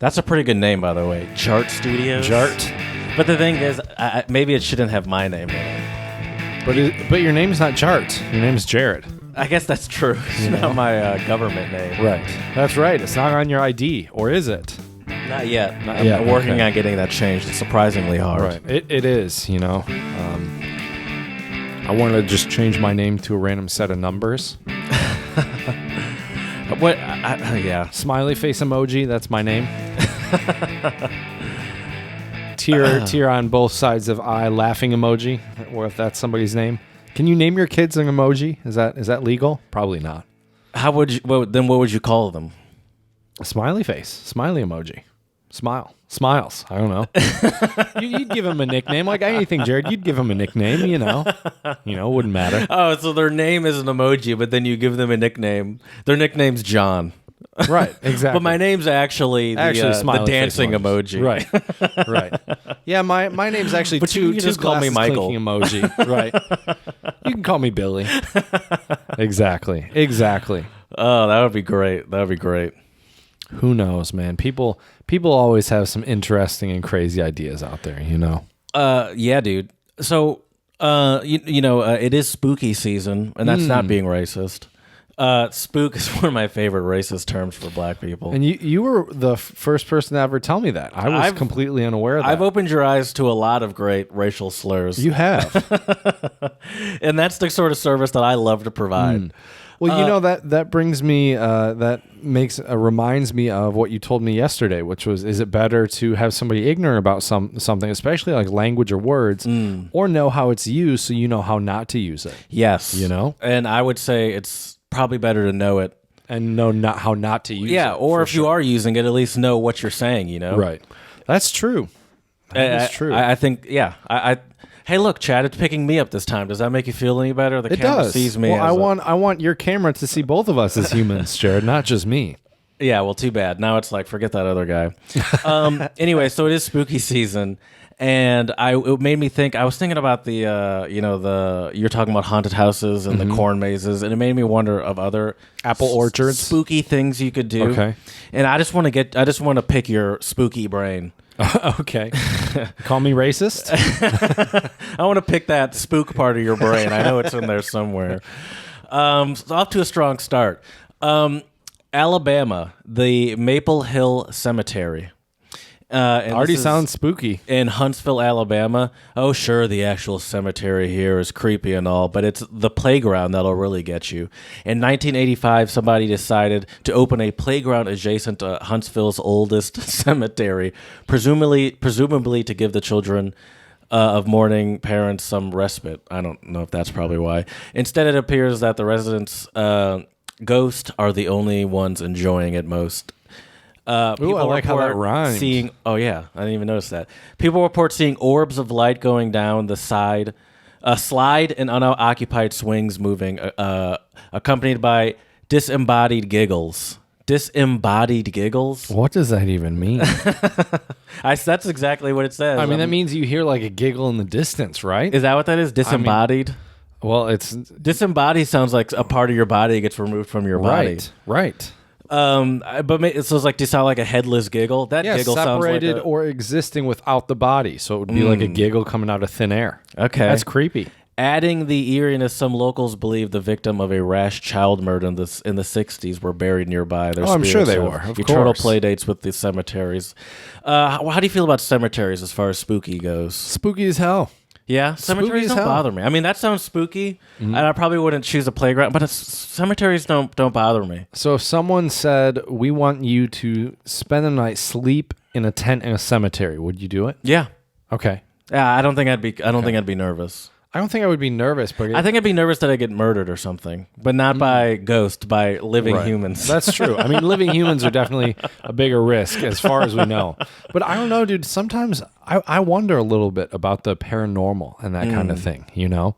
That's a pretty good name, by the way. Jart Studios. Jart. But the thing is, maybe it shouldn't have my name in it. But your name's not Jart. Your name's Jared. I guess that's true. It's not my government name. Right. That's right. It's not on your ID, or is it? Not yet. I'm working on getting that changed. It's surprisingly hard. Right. It is, you know. I want to just change my name to a random set of numbers. What? Yeah. Smiley face emoji, that's my name. Tear on both sides of eye, laughing emoji, or if that's somebody's name. Can you name your kids an emoji? Is that legal? Probably not. How would you? Well, then what would you call them? A smiley face, smiley emoji, smiles. I don't know. You'd give them a nickname like anything, Jared. You'd give them a nickname, you know, wouldn't matter. Oh, so their name is an emoji, but then you give them a nickname. Their nickname's John. Right, exactly. But my name's actually the dancing emoji. Right. Yeah, my name's actually but you can just call me Michael emoji. Right. You can call me Billy. Exactly. Oh, that would be great. Who knows, man? People always have some interesting and crazy ideas out there, you know. Yeah, dude. So, it is spooky season, and that's not being racist. Spook is one of my favorite racist terms for black people. And you were the first person to ever tell me that. I was completely unaware of that. I've opened your eyes to a lot of great racial slurs. You have. And that's the sort of service that I love to provide. Well, that brings me, reminds me of what you told me yesterday, which was, is it better to have somebody ignorant about something, especially like language or words, or know how it's used so you know how not to use it? Yes. You know? And I would say it's probably better to know it. And know how not to use it. Yeah, or if you are using it, at least know what you're saying, you know? Right. That's true. That's true. I think, yeah. Hey, look, Chad, it's picking me up this time. Does that make you feel any better? The camera sees me. Well, I want your camera to see both of us as humans, Jared, not just me. Yeah, well, too bad. Now it's like, forget that other guy. Anyway, so it is spooky season, and it made me think. I was thinking about you're talking about haunted houses and the corn mazes, and it made me wonder of other apple orchards, spooky things you could do. Okay, and I just want to pick your spooky brain. Okay. Call me racist? I want to pick that spook part of your brain. I know it's in there somewhere. So off to a strong start. Alabama, the Maple Hill Cemetery. Already sounds spooky. In Huntsville, Alabama. Oh, sure, the actual cemetery here is creepy and all, but it's the playground that'll really get you. In 1985, somebody decided to open a playground adjacent to Huntsville's oldest cemetery, presumably to give the children of mourning parents some respite. I don't know if that's probably why. Instead, it appears that the residents' ghosts are the only ones enjoying it most. People I like how that rhymes. Oh yeah, I didn't even notice that. People report seeing orbs of light going down the slide and unoccupied swings moving, accompanied by disembodied giggles. Disembodied giggles? What does that even mean? That's exactly what it says. I mean, that means you hear like a giggle in the distance, right? Is that what that is? Disembodied? Well, it's disembodied sounds like a part of your body gets removed from your body. Right. But it's like, do you sound like a headless giggle? That giggle separated sounds like or existing without the body, so it would be like a giggle coming out of thin air. Okay, that's creepy. Adding the eeriness, some locals believe the victim of a rash child murder in the 60s were buried nearby. I'm sure they were. Of eternal course. play dates with the cemeteries. How do you feel about cemeteries as far as spooky goes? Spooky as hell. Yeah, cemeteries don't bother me. I mean, that sounds spooky, and I probably wouldn't choose a playground, but cemeteries don't bother me. So if someone said, we want you to spend the night, sleep in a tent in a cemetery, would you do it? Yeah. Okay. Yeah, I don't think I'd be nervous. I don't think I would be nervous, but I think I'd be nervous that I get murdered or something, but not by ghosts, by living humans. That's true. I mean, living humans are definitely a bigger risk as far as we know. But I don't know, dude. Sometimes I wonder a little bit about the paranormal and that kind of thing, you know?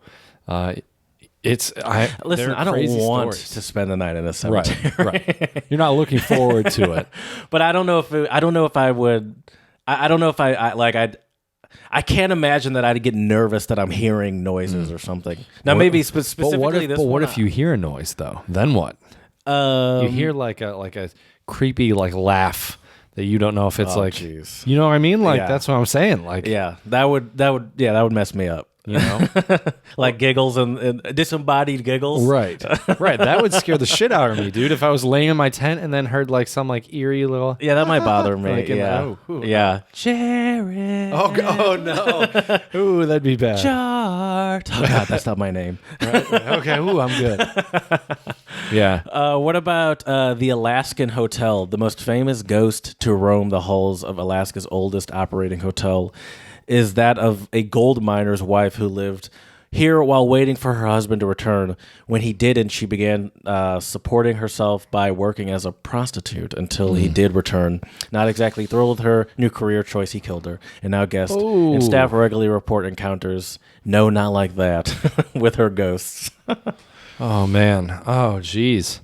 Listen, I don't want to spend the night in a cemetery. Right. You're not looking forward to it. But I don't know if I would. I don't know if I can't imagine that I'd get nervous that I'm hearing noises or something. Now, maybe specifically this. But what if you hear a noise though? Then what? You hear like a creepy laugh that you don't know if it's Oh, like, jeez. you know what I mean? Like, Yeah. that's what I'm saying. Like, Yeah, that would mess me up. you know? Like giggles and disembodied giggles. Right. Right. That would scare the shit out of me, dude. If I was laying in my tent and then heard like some like eerie little. Yeah, that might bother me. Like, yeah. ooh. Yeah. Jared. Oh no. Ooh, that'd be bad. Jart. Oh God, that's not my name. Right. Okay. Ooh, I'm good. Yeah. What about the Alaskan Hotel, the most famous ghost to roam the halls of Alaska's oldest operating hotel? Is that of a gold miner's wife who lived here while waiting for her husband to return. When he didn't, she began supporting herself by working as a prostitute until he did return. Not exactly thrilled with her new career choice, he killed her. And now guests and staff regularly report encounters, no, not like that, with her ghosts. Oh, man. Oh, jeez.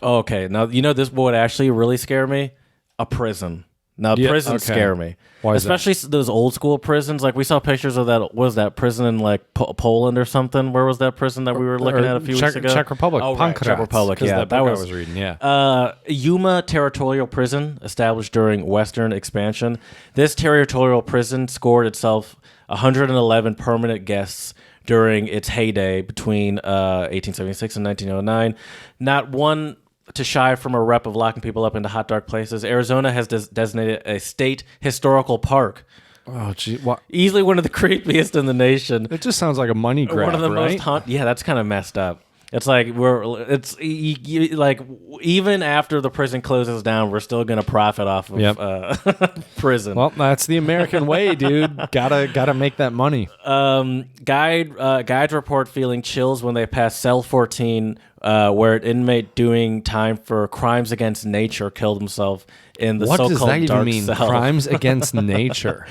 Okay, now, this would actually really scare me? A prison. Now, prisons scare me. Why is Especially those old school prisons. Like, we saw pictures of that. What was that prison in, like, Poland or something? Where was that prison that we were looking at a few weeks ago? Czech Republic. Oh, right. Czech Republic, yeah. That book I was reading, yeah. Yuma Territorial Prison, established during Western expansion. This territorial prison scored itself 111 permanent guests during its heyday between 1876 and 1909. Not one to shy from a rep of locking people up into hot, dark places. Arizona has designated a state historical park. Oh, gee. What? Easily one of the creepiest in the nation. It just sounds like a money grab, One of the right? most yeah, that's kind of messed up. It's like like even after the prison closes down, we're still going to profit off of prison. Well, that's the American way, dude. Gotta make that money. Guides report feeling chills when they pass cell 14, where an inmate doing time for crimes against nature killed himself in the What so-called does that even dark mean? cell. Crimes against nature.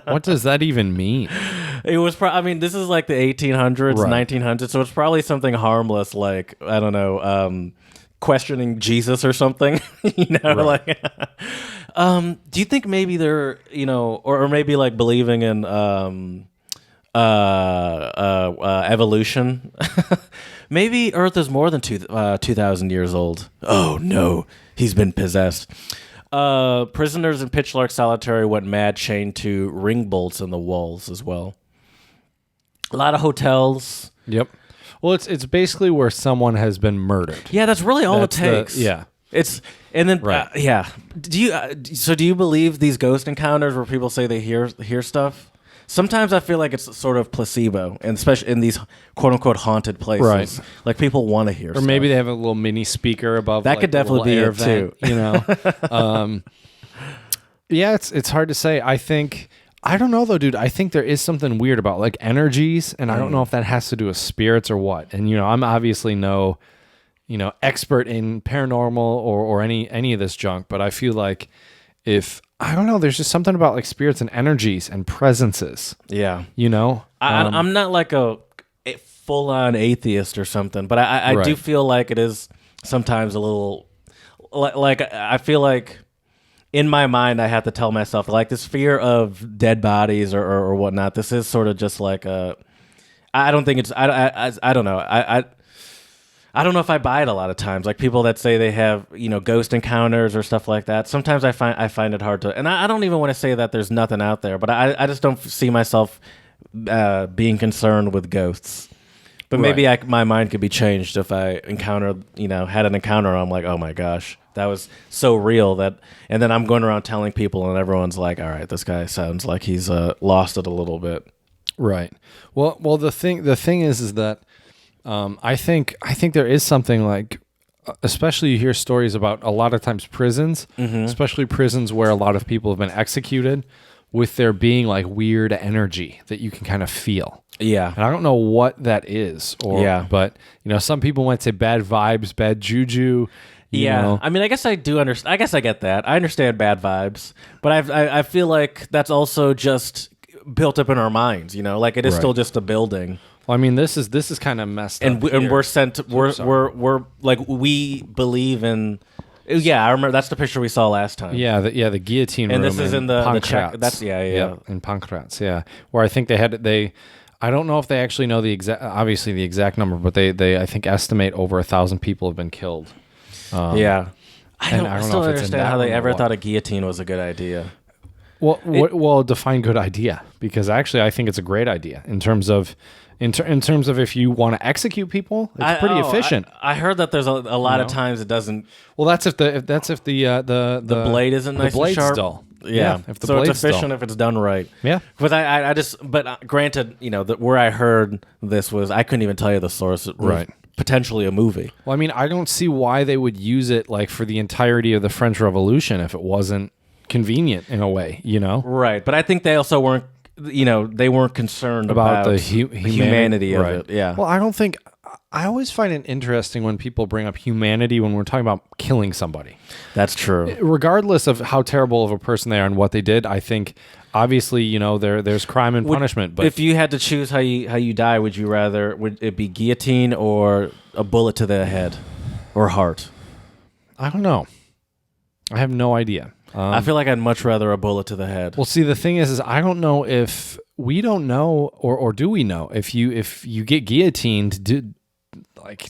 What does that even mean? It was. This is like the 1800s, Right. 1900s, so it's probably something harmless, like I don't know, questioning Jesus or something. Right. Like. Do you think maybe they're, or maybe like believing in evolution? Maybe Earth is more than 2,000 years old. Oh no, he's been possessed. Prisoners in Pitchlark Solitary went mad, chained to ring bolts in the walls as well. A lot of hotels. Yep. Well, it's basically where someone has been murdered. Yeah, that's really all That's it takes. yeah. It's and then Right. yeah. Do you believe these ghost encounters where people say they hear stuff? Sometimes I feel like it's sort of placebo, and especially in these quote unquote haunted places. Right. Like people want to hear Or stuff. maybe they have a little mini speaker above. That like, could the definitely little be air it, vent, you know. Yeah, it's hard to say. I don't know though, dude. I think there is something weird about like energies, and I don't know if that has to do with spirits or what. And I'm obviously no, expert in paranormal or any of this junk, but I feel like I don't know, there's just something about like spirits and energies and presences. Yeah. I'm not like a full-on atheist or something, but I do Right. feel like it is sometimes a little like I feel like in my mind I have to tell myself like this fear of dead bodies or whatnot. This is sort of just like I don't think it's I don't know. I don't know if I buy it a lot of times. Like people that say they have, ghost encounters or stuff like that. Sometimes I find it hard to, and I don't even want to say that there's nothing out there, but I just don't see myself being concerned with ghosts. But maybe my mind could be changed if I had an encounter. And I'm like, oh my gosh, that was so real and then I'm going around telling people, and everyone's like, all right, this guy sounds like he's lost it a little bit. Right. Well, the thing is that. I think there is something like, especially you hear stories about a lot of times prisons, especially prisons where a lot of people have been executed, with there being like weird energy that you can kind of feel. Yeah. And I don't know what that is, but some people might say bad vibes, bad juju. You know. I mean, I guess I do understand. I guess I get that. I understand bad vibes, but I feel like that's also just built up in our minds. Like it is still just a building. Well, I mean, this is kind of messed up, and we're sent. We're like we believe in. Yeah, I remember that's the picture we saw last time. Yeah, the guillotine room. And this is in the Czech. That's in Pankratz. Yeah, where I think I don't know if they actually know the exact number, but they I think estimate over 1,000 people have been killed. Yeah. I don't still know if it's in understand that how they one or ever what. thought a guillotine was a good idea. Well, define good idea, because actually I think it's a great idea in terms of terms of if you want to execute people, it's pretty efficient. I heard that there's a lot of times it doesn't. Well, that's if the Blade isn't nice the blade's and sharp. dull. Yeah, if the so it's blade's efficient dull. if it's done right. Yeah. But granted, where I heard this was, I couldn't even tell you the source. It was Right. potentially a movie. Well, I mean, I don't see why they would use it like for the entirety of the French Revolution if it wasn't convenient in a way, Right, but I think they also weren't. They weren't concerned about the humanity of it. Yeah. Well, I always find it interesting when people bring up humanity when we're talking about killing somebody. That's true. Regardless of how terrible of a person they are and what they did, I think obviously, there's crime and punishment. But if you had to choose how you die, would it be guillotine or a bullet to the head or heart? I don't know. I have no idea. I feel like I'd much rather a bullet to the head. Well, see, the thing is I don't know if we don't know, or do we know if you get guillotined,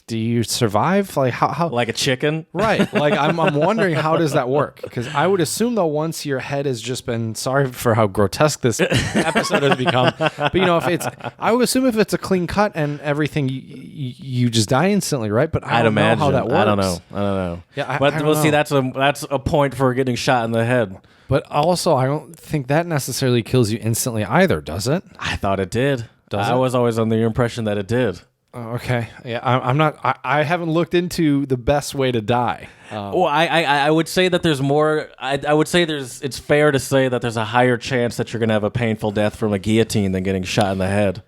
do you survive? Like how like a chicken? Right. Like I'm wondering, how does that work? Because I would assume though, once your head has just been, sorry for how grotesque this episode has become, but I would assume if it's a clean cut and everything, you just die instantly, right? But I don't know how that works. I don't know. Yeah, but I don't we'll see. know. That's a point for getting shot in the head. But also, I don't think that necessarily kills you instantly either, does it? I thought it did. Does I it? was always under the impression that it did. Okay. Yeah, I'm not. I haven't looked into the best way to die. Well, I would say that there's more. I would say it's fair to say that there's a higher chance that you're going to have a painful death from a guillotine than getting shot in the head.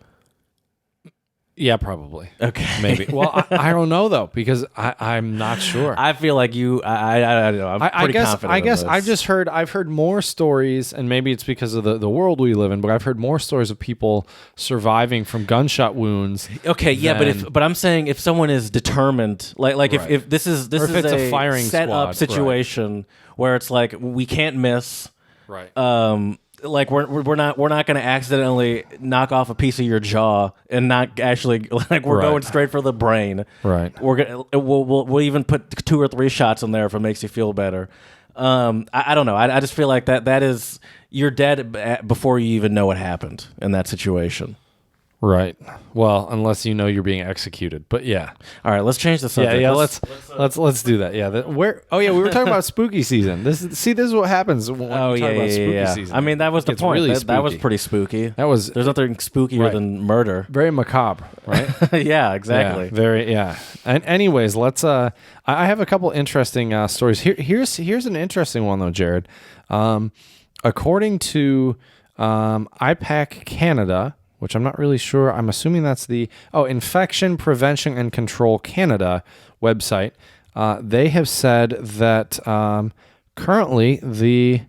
Yeah, probably. Okay. Maybe. Well, I don't know though, because I'm not sure. I feel like you. I don't know. I'm pretty confident. I guess in this. I've heard more stories, and maybe it's because of the world we live in, but I've heard more stories of people surviving from gunshot wounds. Okay, yeah, but I'm saying if someone is determined, like Right. if this is if it's a firing set squad, up situation where it's like we can't miss. Right. Like we're not going to accidentally knock off a piece of your jaw and not actually, like, we're Right. going straight for the brain. Right. We'll even put 2 or 3 shots in there if it makes you feel better. I don't know. I just feel like that is, you're dead before you even know what happened in that situation. Right. Well, unless you're being executed. But yeah. All right, let's change the subject. Yeah. Let's do that. Yeah. We were talking about spooky season. This is what happens when we talk about spooky season. I mean, that was the It's point. really That was spooky. pretty spooky. There's nothing spookier Right. than murder. very macabre, right? Yeah, exactly. Yeah, very, yeah. And anyways, let's. I have a couple interesting stories. Here's an interesting one though, Jared. According to IPAC Canada, which I'm not really sure. I'm assuming that's the Infection Prevention and Control Canada website. They have said that currently the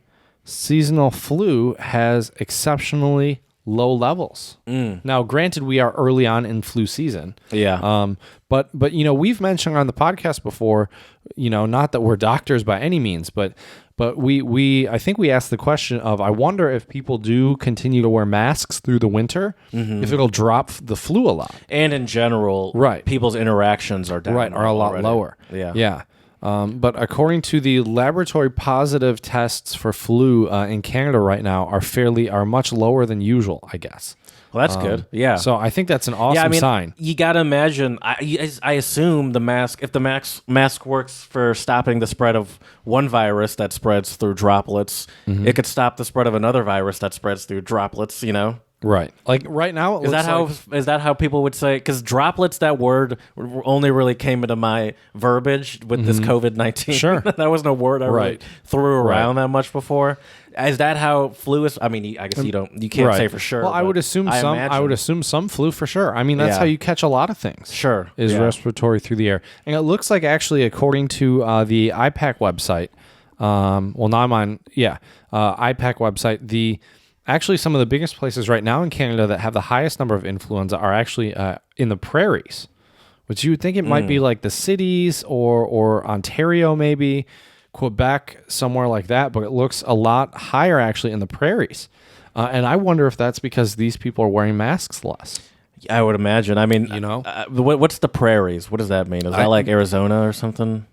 seasonal flu has exceptionally low levels. Now, granted, we are early on in flu season. Yeah. But we've mentioned on the podcast before, not that we're doctors by any means, but I think we asked the question of, I wonder if people do continue to wear masks through the winter, if it'll drop the flu a lot. And in general, Right. people's interactions are down. Right, are a lot already. lower. Yeah. Yeah. But according to the laboratory positive tests for flu in Canada right now are much lower than usual, I guess. Well, that's good. Yeah. So I think that's an awesome sign. You got to imagine, I assume if the mask works for stopping the spread of one virus that spreads through droplets, it could stop the spread of another virus that spreads through droplets, Right. Like right now, Is that how people would say? Because droplets, that word only really came into my verbiage with this COVID-19. Sure. That wasn't a word I really Right. threw around that much before. Is that how flu is? I mean, I guess you can't say for sure. Well, I but would assume some. I imagine. would assume some flu for sure. I mean, that's Yeah. how you catch a lot of things. Sure. Is Yeah. respiratory through the air, and it looks like actually, according to the IPAC website, IPAC website, actually some of the biggest places right now in Canada that have the highest number of influenza are actually in the prairies, which you would think it might be like the cities or Ontario, maybe Quebec, somewhere like that, but it looks a lot higher actually in the prairies. And I wonder if that's because these people are wearing masks less. I would imagine. I mean, what's the prairies? What does that mean? Is that like Arizona or something?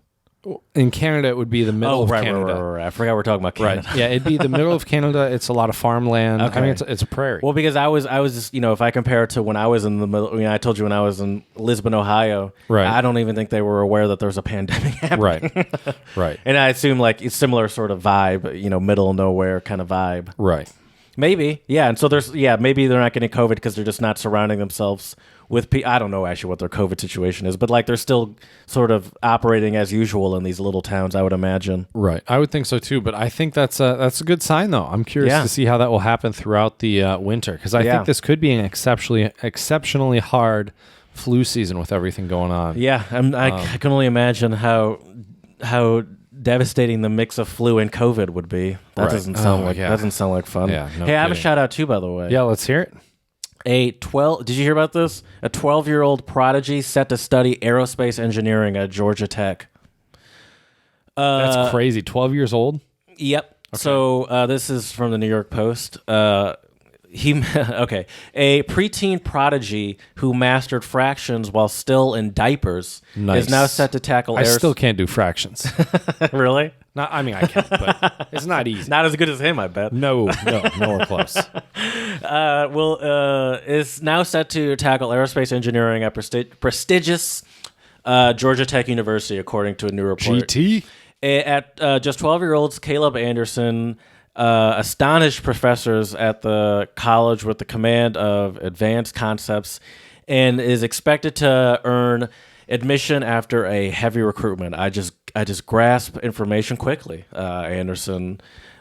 in Canada, it would be the middle of Canada. Right. I forgot we're talking about Canada. Right. Yeah, it'd be the middle of Canada. It's a lot of farmland. Okay. I mean, it's a prairie. Well, because I was just, if I compare it to when I was in the middle, I told you when I was in Lisbon, Ohio, Right. I don't even think they were aware that there was a pandemic happening. Right. Right. And I assume like it's similar sort of vibe, middle of nowhere kind of vibe. Right. Maybe. Yeah. And so maybe they're not getting COVID because they're just not surrounding themselves with people. I don't know actually what their COVID situation is, but like they're still sort of operating as usual in these little towns, I would imagine. Right. I would think so too, but I think that's a good sign though. I'm curious to see how that will happen throughout the winter, because I think this could be an exceptionally hard flu season with everything going on. Yeah. I can only imagine how devastating the mix of flu and COVID would be. That doesn't sound like fun. Yeah, no hey, I have a kidding. shout out too, by the way. Yeah, let's hear it. Did you hear about this? A 12-year-old prodigy set to study aerospace engineering at Georgia Tech. That's crazy. 12 years old? Yep. Okay. So this is from the New York Post. A preteen prodigy who mastered fractions while still in diapers is now set to tackle. I still can't do fractions. Really? No, I mean I can, but it's not easy. Not as good as him, I bet. No, nowhere close. Is now set to tackle aerospace engineering at prestigious Georgia Tech University, according to a new report. GT? At just 12-year-olds, Caleb Anderson astonished professors at the college with the command of advanced concepts and is expected to earn admission after a heavy recruitment. I just grasp information quickly, Anderson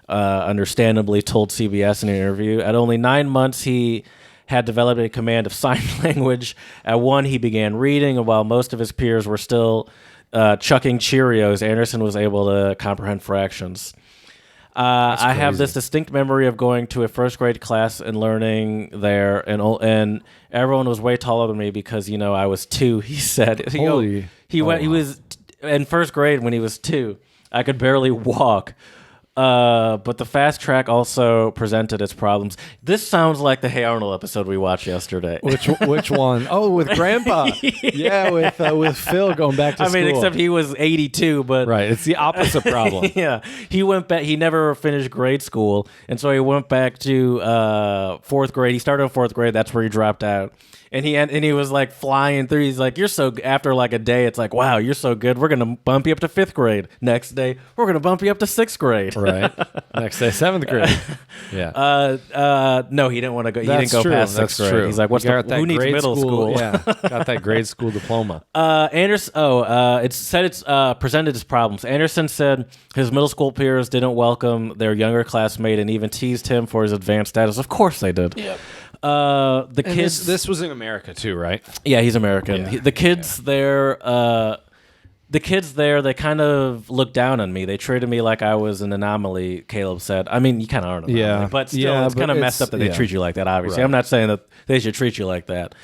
understandably told CBS in an interview. At only 9 months, he had developed a command of sign language. At 1, he began reading, and while most of his peers were still chucking Cheerios, Anderson was able to comprehend fractions. I have this distinct memory of going to a first grade class and learning there, and everyone was way taller than me because I was 2. He said, He was in first grade when he was 2. I could barely walk. But the fast track also presented its problems. This sounds like the Hey Arnold episode we watched yesterday. Which one? Oh, with Grandpa. Yeah, with Phil going back to school. Except he was 82, but right, it's the opposite problem. Yeah, he went back. He never finished grade school, and so he went back to 4th grade. He started in 4th grade. That's where he dropped out. And he was like flying through. He's like, after like a day, it's like, wow, you're so good. We're going to bump you up to 5th grade. Next day, we're going to bump you up to 6th grade. Right. Next day, 7th grade. Yeah. No, he didn't want to go. He didn't go past 6th grade. True. He's like, who needs middle school? Yeah. Got that grade school diploma. Anderson, it said it's presented as problems. Anderson said his middle school peers didn't welcome their younger classmate and even teased him for his advanced status. Of course they did. Yep. The kids. This was in America too, right? Yeah, he's American. Yeah. The kids there. They kind of looked down on me. They treated me like I was an anomaly. Caleb said. I mean, you kind of are an anomaly, but still, it's kind of messed up that they treat you like that. Obviously, right. I'm not saying that they should treat you like that.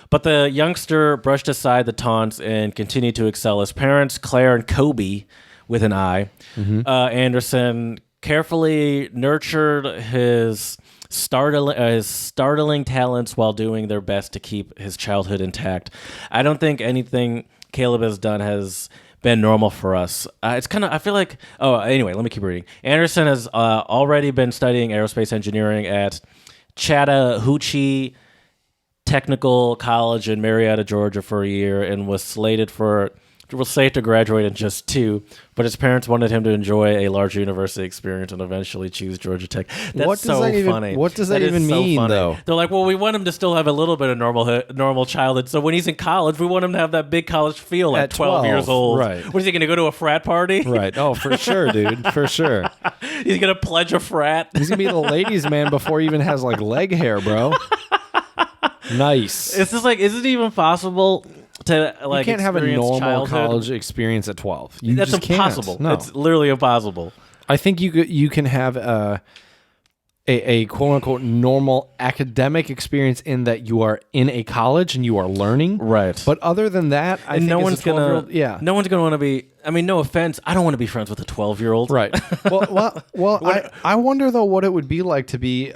But the youngster brushed aside the taunts and continued to excel. His parents, Claire and Kobe, with an I, Anderson, carefully nurtured his startling talents while doing their best to keep his childhood intact. I don't think anything Caleb has done has been normal for us. It's kind of, I feel like, anyway, let me keep reading. Anderson has already been studying aerospace engineering at Chattahoochee Technical College in Marietta, Georgia for a year and was slated to graduate in just 2, but his parents wanted him to enjoy a larger university experience and eventually choose Georgia Tech. That's funny. What does that even mean, though? They're like, well, we want him to still have a little bit of normal childhood, so when he's in college, we want him to have that big college feel at 12 years old. Right. What is he going to go to a frat party? Right. Oh, for sure, dude. For sure. He's going to pledge a frat. He's going to be the ladies' man before he even has like leg hair, bro. Nice. It's just like, is it even possible to like you can't have a normal childhood? College experience at 12. That's just impossible. Can't. No. It's literally impossible. I think you can have a quote unquote normal academic experience in that you are in a college and you are learning. Right. But other than that, I think no one's gonna want to be. I mean, no offense, I don't want to be friends with a 12-year-old. Right. Well, I wonder though what it would be like to be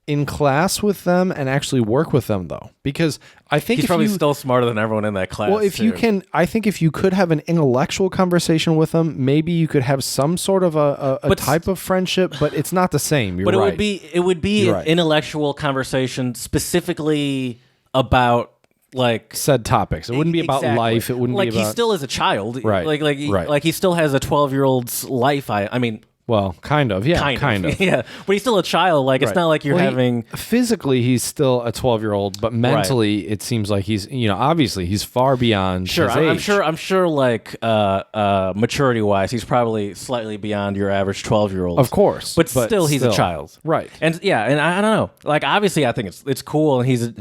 in class with them and actually work with them, though, because I think He's probably still smarter than everyone in that class. well, if you can, I think if you could have an intellectual conversation with them, maybe you could have some sort of a type of friendship, but it's not the same. You're but right. it would be You're an right. intellectual conversation specifically about like said topics. It wouldn't be about exactly. life. It wouldn't like be about he still is a child, Right. Right. Like he still has a 12-year-old's life. I mean. well, kind of, yeah, kind of. yeah. But he's still a child. Like it's Right. not like you're Well, having. physically, he's still a 12-year-old, but mentally, it seems like he's, obviously he's far beyond Sure, his age. I'm sure. Like maturity wise, he's probably slightly beyond your average 12-year-old. Of course, but still, he's a child, right? And yeah, and I don't know. Like obviously, I think it's cool, and he's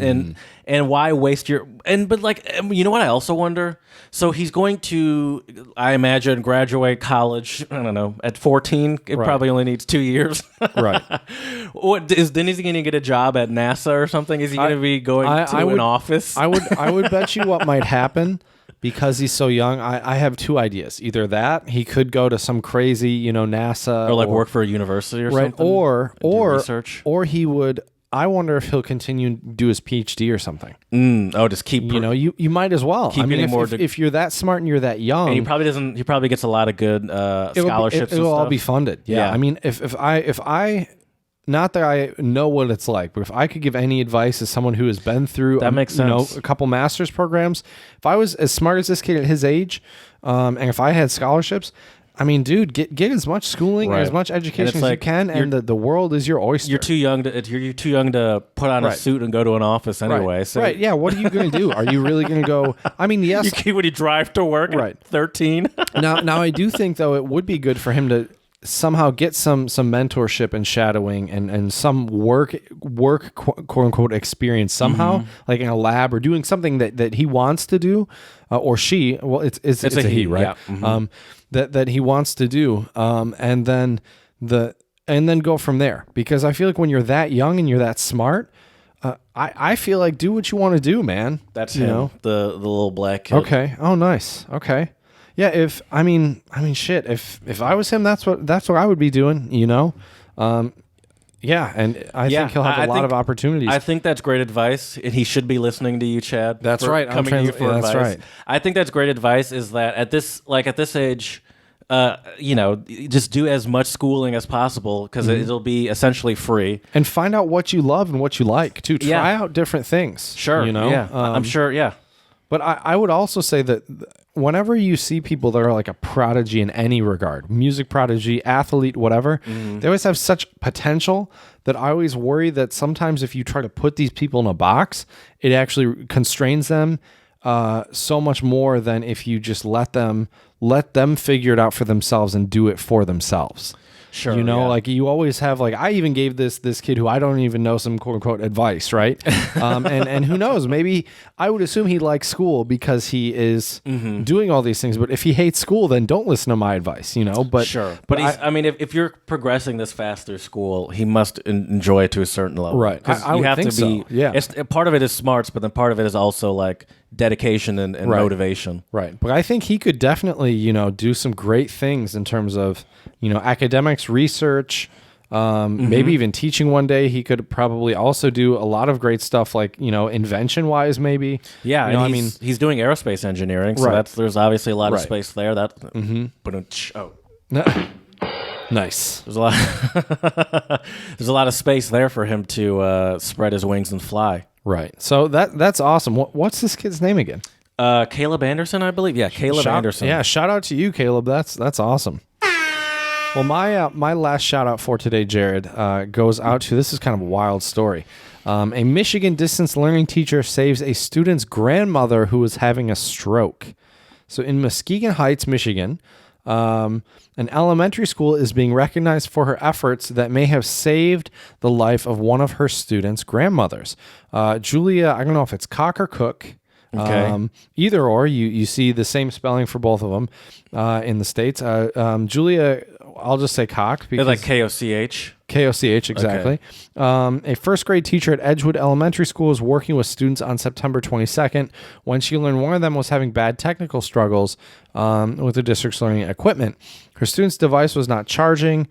and why waste your but like you know what I also wonder. So he's going to, I imagine, graduate college. I don't know at 14. It probably only needs 2 years. Right. Then is he going to get a job at NASA or something? Is he going to be going to an office? I would bet you what might happen. Because he's so young, I have two ideas. Either that, he could go to some crazy, NASA. Or like work for a university or right, something? or research? Or he would, I wonder if he'll continue to do his PhD or something. Just keep... You might as well. Keep getting more if you're that smart and you're that young... And he probably gets a lot of good scholarships It'll and stuff. all be funded. Yeah. I mean, if I... Not that I know what it's like, but if I could give any advice as someone who has been through that makes sense. A couple master's programs, if I was as smart as this kid at his age, and if I had scholarships, I mean, dude, get as much schooling and as much education as you can, and the world is your oyster. You're too young to put on a suit and go to an office anyway. Right. So right. Yeah. What are you going to do? Are you really going to go? I mean, yes. Would he drive to work at 13? Now, I do think though it would be good for him to somehow get some mentorship and shadowing and some work quote unquote experience somehow, like in a lab or doing something that he wants to do, or she. Well, it's a he, right? Yeah. That he wants to do, and then go from there. Because I feel like when you're that young and you're that smart, I feel like do what you want to do, man. That's him, the little black kid. Okay. Oh, nice. Okay. Yeah, I mean, shit. If I was him, that's what I would be doing. Yeah, and I think he'll have a lot of opportunities. I think that's great advice, and he should be listening to you, Chad. That's right. Coming to you for advice. That's right. I think that's great advice. Is that at this age, just do as much schooling as possible because it'll be essentially free, and find out what you love and what you like too. Try out different things. Sure. I'm sure. Yeah. But I would also say that whenever you see people that are like a prodigy in any regard, music prodigy, athlete, whatever, they always have such potential that I always worry that sometimes if you try to put these people in a box, it actually constrains them so much more than if you just let them figure it out for themselves and do it for themselves. Sure, like you always have, like I even gave this kid who I don't even know some quote unquote advice, right? And who knows, maybe I would assume he likes school because he is doing all these things. But if he hates school, then don't listen to my advice, But sure, but if you're progressing this fast through school, he must enjoy it to a certain level, right? Because I you would have think to be. So. Yeah, part of it is smarts, but then part of it is also like dedication and motivation. Right. But I think he could definitely, do some great things in terms of, academics, research, maybe even teaching one day. He could probably also do a lot of great stuff like, invention wise, maybe. Yeah. He's doing aerospace engineering. So there's obviously a lot of space there. Nice. There's a lot of space there for him to spread his wings and fly. Right. So that's awesome. What's this kid's name again? Caleb Anderson, I believe. Yeah, Caleb Anderson. Yeah, shout out to you, Caleb. That's awesome. Well, my last shout out for today, Jared, goes out to, this is kind of a wild story. A Michigan distance learning teacher saves a student's grandmother who was having a stroke. So in Muskegon Heights, Michigan, an elementary school is being recognized for her efforts that may have saved the life of one of her students' grandmothers. Julia, I don't know if it's Cock or Cook. Okay. Either or, you see the same spelling for both of them in the States. Julia, I'll just say Cock. Because like K-O-C-H. K-O-C-H, exactly. Okay. A first grade teacher at Edgewood Elementary School was working with students on September 22nd when she learned one of them was having bad technical struggles with the district's learning equipment. Her student's device was not charging.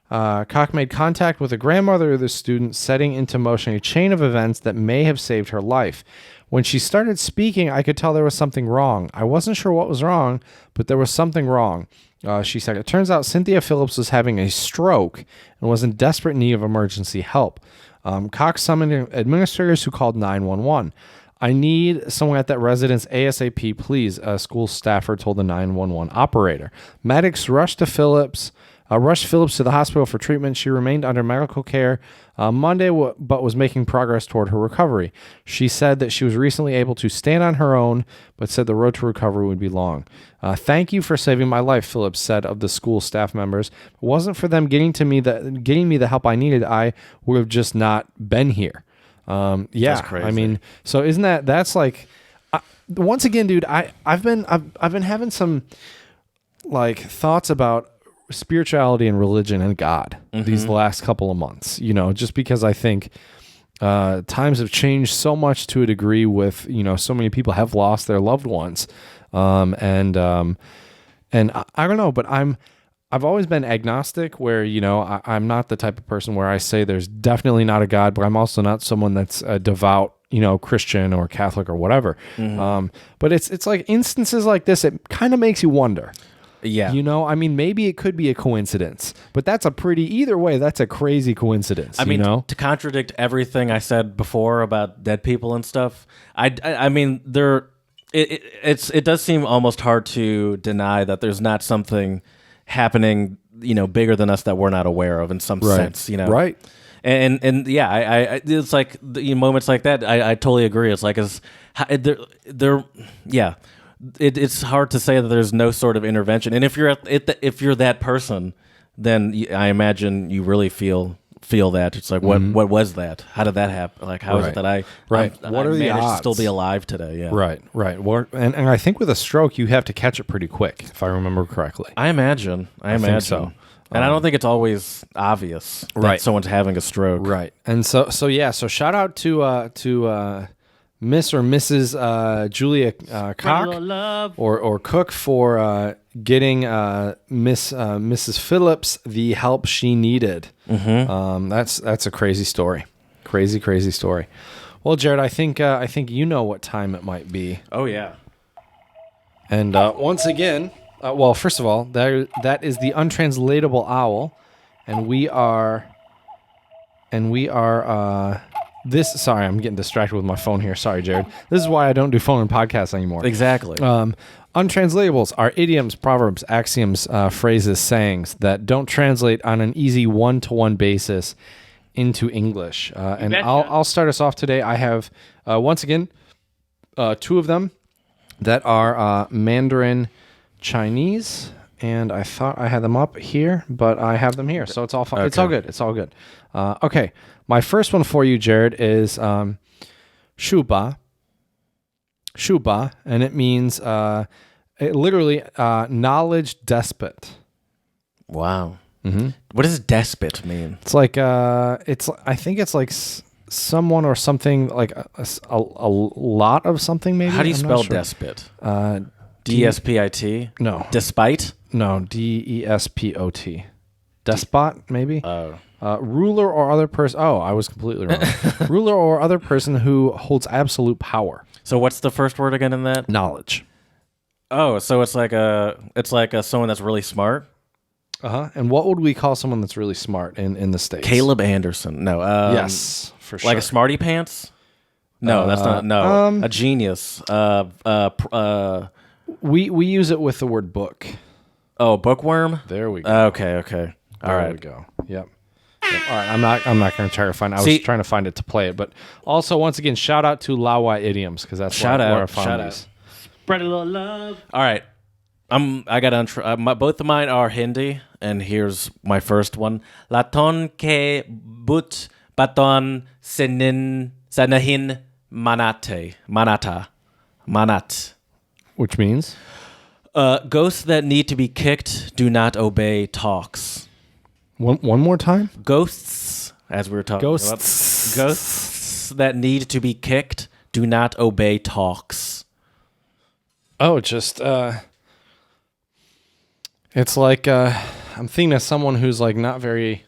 Cock made contact with the grandmother of the student, setting into motion a chain of events that may have saved her life. When she started speaking, I could tell there was something wrong. I wasn't sure what was wrong, but there was something wrong. She said, it turns out Cynthia Phillips was having a stroke and was in desperate need of emergency help. Cox summoned administrators who called 911. I need someone at that residence ASAP, please, a school staffer told the 911 operator. Medics rushed Phillips to the hospital for treatment. She remained under medical care Monday, but was making progress toward her recovery. She said that she was recently able to stand on her own, but said the road to recovery would be long. Thank you for saving my life, Phillips said of the school staff members. If it wasn't for them getting me the help I needed, I would have just not been here. Yeah, that's crazy. I mean, so isn't that's like, once again, dude, I've been having some like thoughts about spirituality and religion and God these last couple of months, just because I think times have changed so much to a degree with, so many people have lost their loved ones. And I don't know, but I've always been agnostic where, I'm not the type of person where I say there's definitely not a God, but I'm also not someone that's a devout, Christian or Catholic or whatever. But it's like instances like this, it kind of makes you wonder. Yeah. I mean, maybe it could be a coincidence, but that's either way, that's a crazy coincidence. I mean, to contradict everything I said before about dead people and stuff, I mean, it does seem almost hard to deny that there's not something happening, bigger than us that we're not aware of in some sense, Right. And yeah, I it's like moments like that. I totally agree. It's like it's hard to say that there's no sort of intervention. And if you're that person, then I imagine you really feel that. It's like what was that? How did that happen? Like how is it that I what are the managed odds? to still be alive today? Yeah. Right. Well, and I think with a stroke you have to catch it pretty quick, if I remember correctly. I imaginn so. And I don't think it's always obvious that someone's having a stroke. Right. And so shout out to Miss or Mrs. Julia Cock or Cook for getting Mrs. Phillips the help she needed. That's a crazy story. Crazy story. Well, Jared, I think you know what time it might be. Oh yeah. And once again, well, first of all, that is the Untranslatable Owl, and we are this. Sorry, I'm getting distracted with my phone here. Sorry, Jared. This is why I don't do phone and podcasts anymore. Exactly. Untranslatables are idioms, proverbs, axioms, phrases, sayings that don't translate on an easy one-to-one basis into English. And I'll start us off today. I have once again 2 of them that are Mandarin Chinese, and I thought I had them up here, but I have them here, so it's all fine. Okay. It's all good. Okay, my first one for you, Jared, is shuba, and it means literally knowledge despot. Wow. What does despot mean? It's like I think it's like someone or something, like a lot of something. Maybe. How do you spell sure. despot? DSPIT? No. Despite? No, DESPOT. Despot, maybe? Ruler or other person. Oh, I was completely wrong. Ruler or other person who holds absolute power. So what's the first word again in that? Knowledge. Oh, so it's like someone that's really smart? And what would we call someone that's really smart in the States? Caleb Anderson. No. Yes, for sure. Like a smarty pants? No, that's not. No, a genius. We use it with the word book. Oh, bookworm. There we go. Okay. All right. There we go. Yep. All right. I'm not going to try to find. I was trying to find it to play it, but also once again, shout out to Lawa idioms because that's where I found these. Spread a little love. All right. I got both of mine are Hindi, and here's my first one. Laton ke but baton sanahin manat. Which means? Ghosts that need to be kicked do not obey talks. One more time? Ghosts, as we were talking about. Ghosts that need to be kicked do not obey talks. Oh, just... it's like I'm thinking of someone who's like not very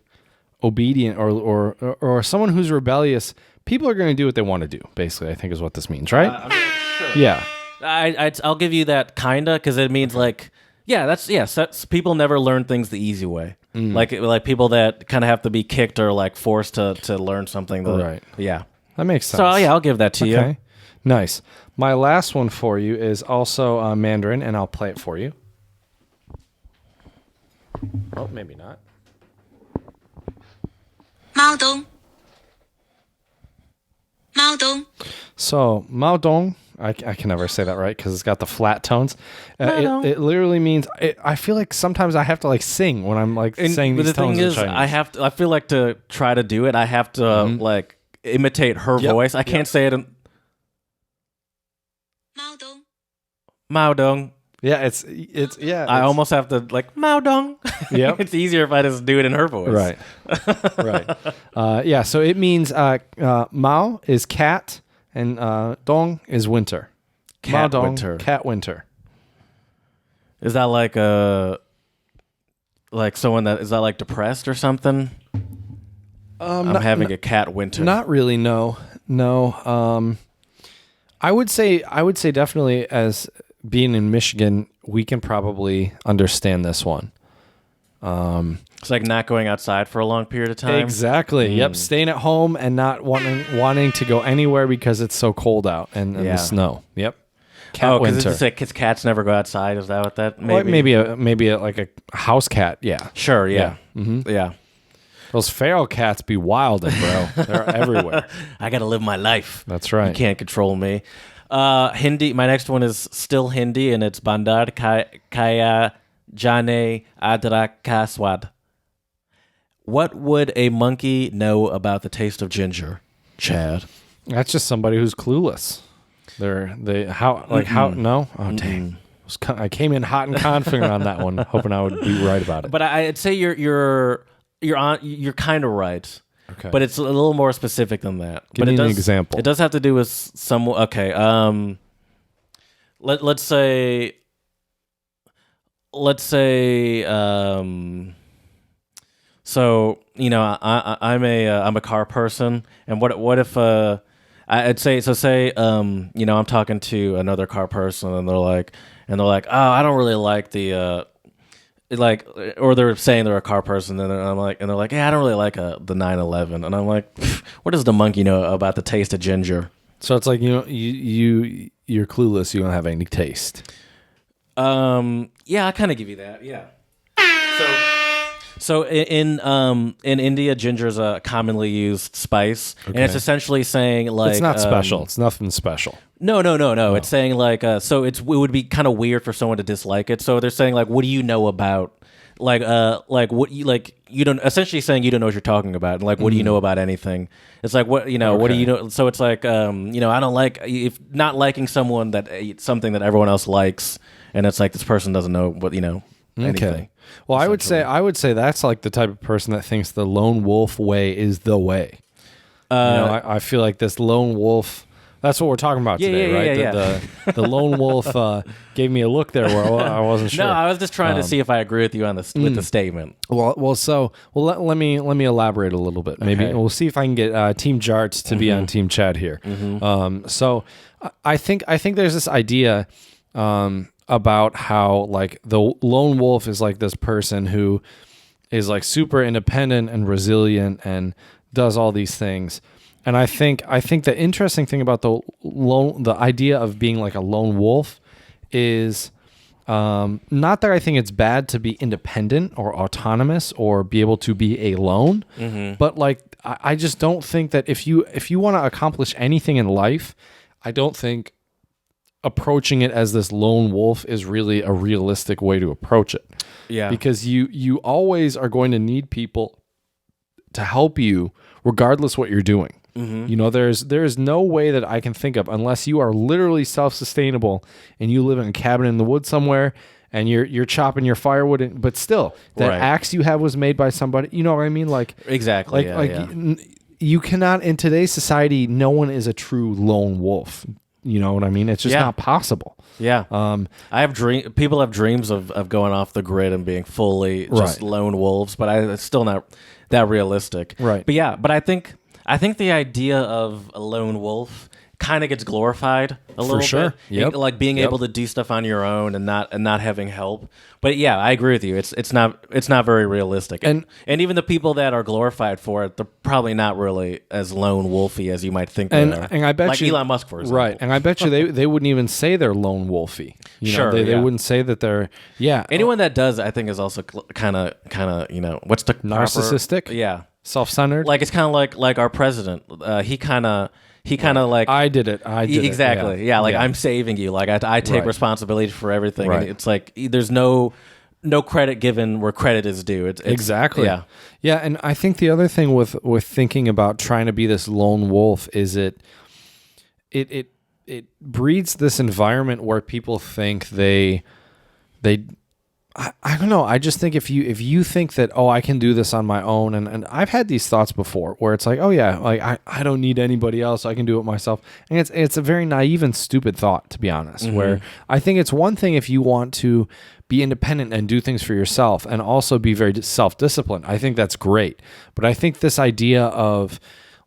obedient or someone who's rebellious. People are going to do what they want to do. Basically, I think is what this means, right? I mean, sure. Yeah. I'll give you that kinda because it means like that's people never learn things the easy way. Like people that kind of have to be kicked or like forced to learn something. Right. Yeah. That makes sense. So yeah, I'll give that to you. Okay. Nice. My last one for you is also Mandarin, and I'll play it for you. Oh, maybe not. Mao Dong. Mao Dong. So, Mao Dong, I can never say that right because it's got the flat tones. It literally means, I feel like sometimes I have to like sing when I'm like saying these tones in Chinese. But the thing is, I feel like to try to do it, I have to like imitate her voice. I can't say it in Mao Dong. Mao Dong. Yeah, it's I almost have to like Mao Dong. Yep. It's easier if I just do it in her voice. Right. Right. Yeah, so it means Mao is cat and Dong is winter. Cat Mao Dong, winter. Cat winter. Is that like someone that is that like depressed or something? I'm having a cat winter. Not really, no. I would say definitely as being in Michigan, we can probably understand this one. It's like not going outside for a long period of time. Exactly. Yep. Staying at home and not wanting to go anywhere because it's so cold out and the snow. Yep. Cat winter. Because cats never go outside. Is that what that maybe? Well, maybe like a house cat. Yeah. Sure. Yeah. Mm-hmm. Yeah. Those feral cats be wilding, bro. They're everywhere. I got to live my life. That's right. You can't control me. Hindi. My next one is still Hindi, and it's Bandar Kaya Jane Adra Ka Swad. What would a monkey know about the taste of ginger, Chad? That's just somebody who's clueless. No? Oh, dang. I came in hot and confident on that one, hoping I would be right about it. But I'd say you're kind of right. Okay. But it's a little more specific than that. Give me an example. It does have to do with some. Okay. Let's say. So I'm a car person, and what if I'd say so say I'm talking to another car person, and they're like oh, I don't really like the or they're saying they're a car person, and they're like, yeah, I don't really like the 911, and I'm like, what does the monkey know about the taste of ginger? So it's like you're clueless. You don't have any taste. Yeah, I kind of give you that. Yeah. So in India, ginger is a commonly used spice, and it's essentially saying like it's not special. It's nothing special. No. It's saying like so it would be kind of weird for someone to dislike it. So they're saying like, what do you know about like what you don't, essentially saying you don't know what you're talking about, and like what do you know about anything? It's like what what do you know? So it's like I don't like if not liking someone that something that everyone else likes, and it's like this person doesn't know what anything. Okay. Well, I would say that's like the type of person that thinks the lone wolf way is the way. I feel like this lone wolf. That's what we're talking about today, right? Yeah. The lone wolf gave me a look there where I wasn't sure. No, I was just trying to see if I agree with you on this with the statement. Well, let me elaborate a little bit. Maybe we'll see if I can get Team Jarts to be on Team Chad here. So I think there's this idea about how like the lone wolf is like this person who is like super independent and resilient and does all these things. And I think the interesting thing about the idea of being like a lone wolf is not that I think it's bad to be independent or autonomous or be able to be alone, but like I just don't think that if you want to accomplish anything in life, I don't think approaching it as this lone wolf is really a realistic way to approach it. Yeah. Because you always are going to need people to help you regardless what you're doing. There's no way that I can think of, unless you are literally self-sustainable and you live in a cabin in the woods somewhere and you're chopping your firewood, but still that axe you have was made by somebody. You know what I mean? Like exactly. You cannot, in today's society, no one is a true lone wolf. You know what I mean? It's just not possible. Yeah. I have people have dreams of going off the grid and being fully just lone wolves, but it's still not that realistic. Right. But yeah, but I think the idea of a lone wolf kind of gets glorified a little bit. Yep. Like being able to do stuff on your own and not having help. But yeah, I agree with you. It's not very realistic. And even the people that are glorified for it, they're probably not really as lone wolfy as you might think they are. And I bet like Elon Musk, for example. Right. And I bet you they wouldn't even say they're lone wolfy. You know, they wouldn't say that they're Anyone that does, I think, is also kind of what's the narcissistic? Proper, yeah. Self-centered. Like it's kind of like our president. He kind of like I did it. Exactly. Yeah. Like I'm saving you. Like I take responsibility for everything. Right. And it's like there's no credit given where credit is due. It's exactly. Yeah. Yeah. And I think the other thing with thinking about trying to be this lone wolf is it breeds this environment where people think they I don't know. I just think if you think that, oh, I can do this on my own, and I've had these thoughts before where it's like, oh yeah, like I don't need anybody else. I can do it myself. And it's a very naive and stupid thought, to be honest, where I think it's one thing if you want to be independent and do things for yourself and also be very self-disciplined. I think that's great. But I think this idea of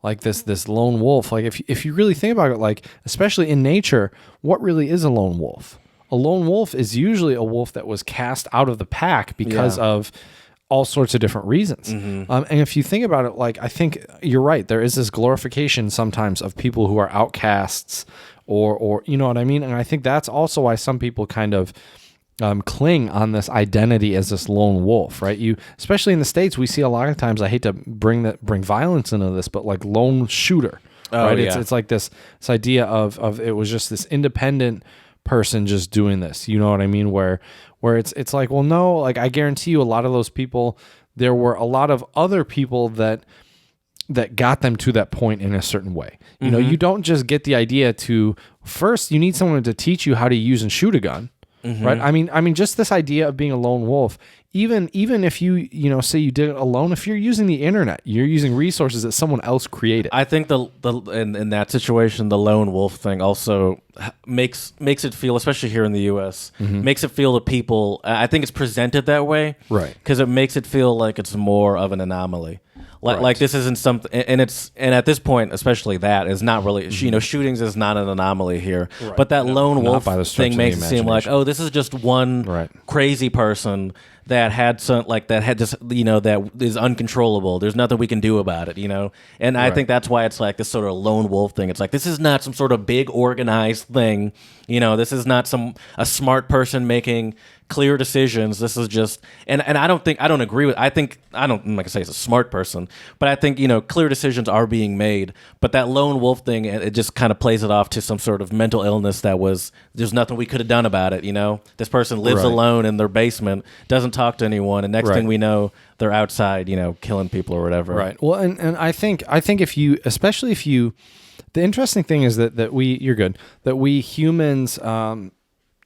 like this lone wolf, like if you really think about it, like especially in nature, what really is a lone wolf? A lone wolf is usually a wolf that was cast out of the pack because of all sorts of different reasons. And if you think about it, like I think you're right. There is this glorification sometimes of people who are outcasts or you know what I mean? And I think that's also why some people kind of cling on this identity as this lone wolf, right? Especially in the States, we see a lot of times, I hate to bring violence into this, but like lone shooter, right? Yeah. It's like this idea of it was just this independent person just doing this, you know what I mean? Where it's like, well, no, like I guarantee you, a lot of those people, there were a lot of other people that got them to that point in a certain way. You know, you don't just get the idea to first. You need someone to teach you how to use and shoot a gun, right? I mean, just this idea of being a lone wolf. Even if you say you did it alone, if you're using the internet, you're using resources that someone else created. I think in that situation, the lone wolf thing also makes it feel, especially here in the U.S., makes it feel to people. I think it's presented that way, right? Because it makes it feel like it's more of an anomaly. Like this isn't something, and at this point, especially that is not really, shootings is not an anomaly here. Right. But that lone wolf thing makes it seem like, oh, this is just one crazy person that had that is uncontrollable. There's nothing we can do about it, And I think that's why it's like this sort of lone wolf thing. It's like, this is not some sort of big organized thing. This is not a smart person making clear decisions. This is just, and I don't agree with, I'm not gonna say it's a smart person, but I think, clear decisions are being made, but that lone wolf thing, it just kind of plays it off to some sort of mental illness there's nothing we could have done about it. This person lives alone in their basement, doesn't talk to anyone, and next thing we know, they're outside, killing people or whatever. Right. Well, and I think especially if you, the interesting thing is that we humans,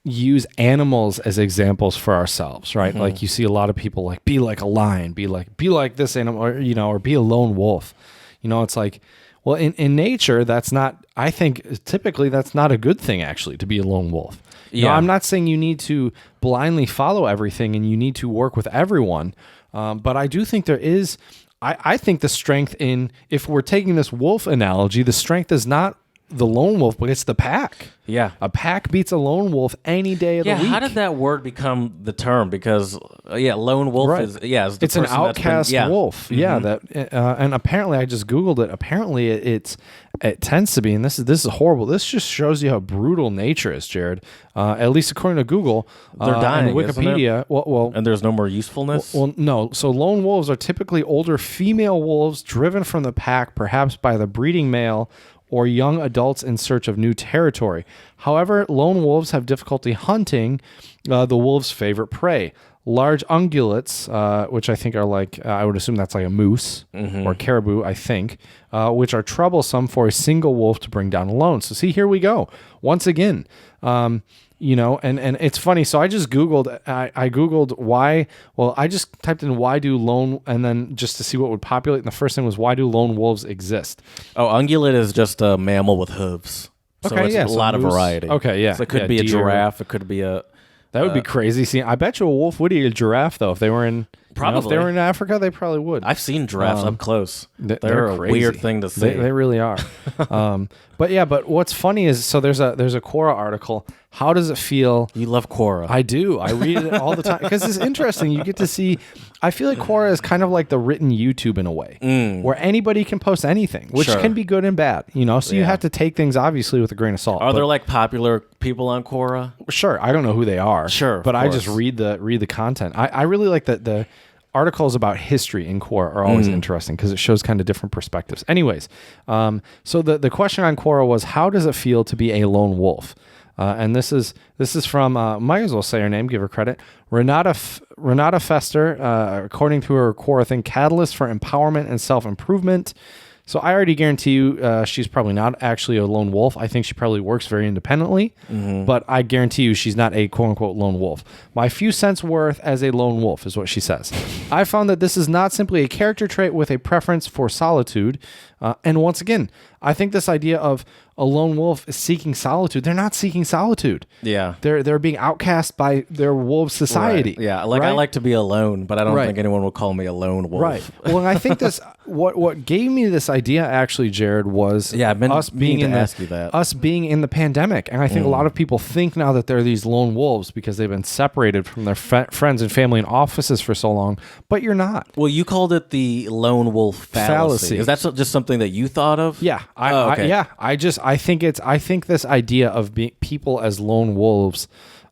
use animals as examples for ourselves, right? Like you see a lot of people like, be like a lion, be like this animal, or be a lone wolf. It's like, well, in nature, that's not, I think typically that's not a good thing actually, to be a lone wolf. I'm not saying you need to blindly follow everything and you need to work with everyone. But I do think there is, I think the strength in, if we're taking this wolf analogy, the strength is not the lone wolf, but it's the pack. Yeah. A pack beats a lone wolf any day of the week. How did that word become the term? Because, lone wolf is it's an outcast wolf. Yeah. That and apparently, I just Googled it. Apparently, it tends to be, and this is horrible. This just shows you how brutal nature is, Jared. At least according to Google. They're dying, and Wikipedia. Well, and there's no more usefulness? Well, no. So lone wolves are typically older female wolves driven from the pack, perhaps by the breeding male, or young adults in search of new territory. However, lone wolves have difficulty hunting the wolves' favorite prey. Large ungulates, which I think are like, I would assume that's like a moose or caribou, I think, which are troublesome for a single wolf to bring down alone. So see, here we go. Once again, and it's funny. So I just Googled, I Googled why, well, I just typed in why do lone, and then just to see what would populate. And the first thing was, why do lone wolves exist? Oh, ungulate is just a mammal with hooves. So Okay, it's yeah, a so lot of moose. variety. Okay, yeah. So it could Yeah, be a deer. giraffe. It could be a... That would be crazy. See, I bet you a wolf would eat a giraffe though if they were in. If Probably. they were in Africa, they probably would. I've seen giraffes up close. They're a crazy. weird thing to see. They really are. But what's funny is so there's a Quora article. How does it feel? You love Quora. I do. I read it all the time because it's interesting. You get to see. I feel like Quora is kind of like the written YouTube in a way, where anybody can post anything, which Sure. can be good and bad. So you Yeah. have to take things obviously with a grain of salt. Are But there like popular people on Quora? sure, I don't know who they are. Sure, but of I just course. read the content. I really like the articles about history in Quora are always interesting because it shows kind of different perspectives. Anyways, so the question on Quora was, how does it feel to be a lone wolf? And this is from might as well say her name, give her credit. Renata Fester, according to her Quora thing, catalyst for empowerment and self-improvement. So I already guarantee you she's probably not actually a lone wolf. I think she probably works very independently, but I guarantee you she's not a quote-unquote lone wolf. My few cents worth as a lone wolf is what she says. I found that this is not simply a character trait with a preference for solitude. And once again, I think this idea of a lone wolf is seeking solitude. They're not seeking solitude. Yeah. They're being outcast by their wolf society. Right. Yeah, like I right? like to be alone, but I don't Right. think anyone will call me a lone wolf. Right. Well, and I think this what gave me this idea actually, Jared, was Yeah, I've been us being meaning in to the, ask you that. us being in the pandemic, and I think a lot of people think now that they're these lone wolves because they've been separated from their friends and family and offices for so long. But you're not. Well, you called it the Lone Wolf Fallacy. Is that just something that you thought of? Yeah, Okay. I think this idea of being people as lone wolves,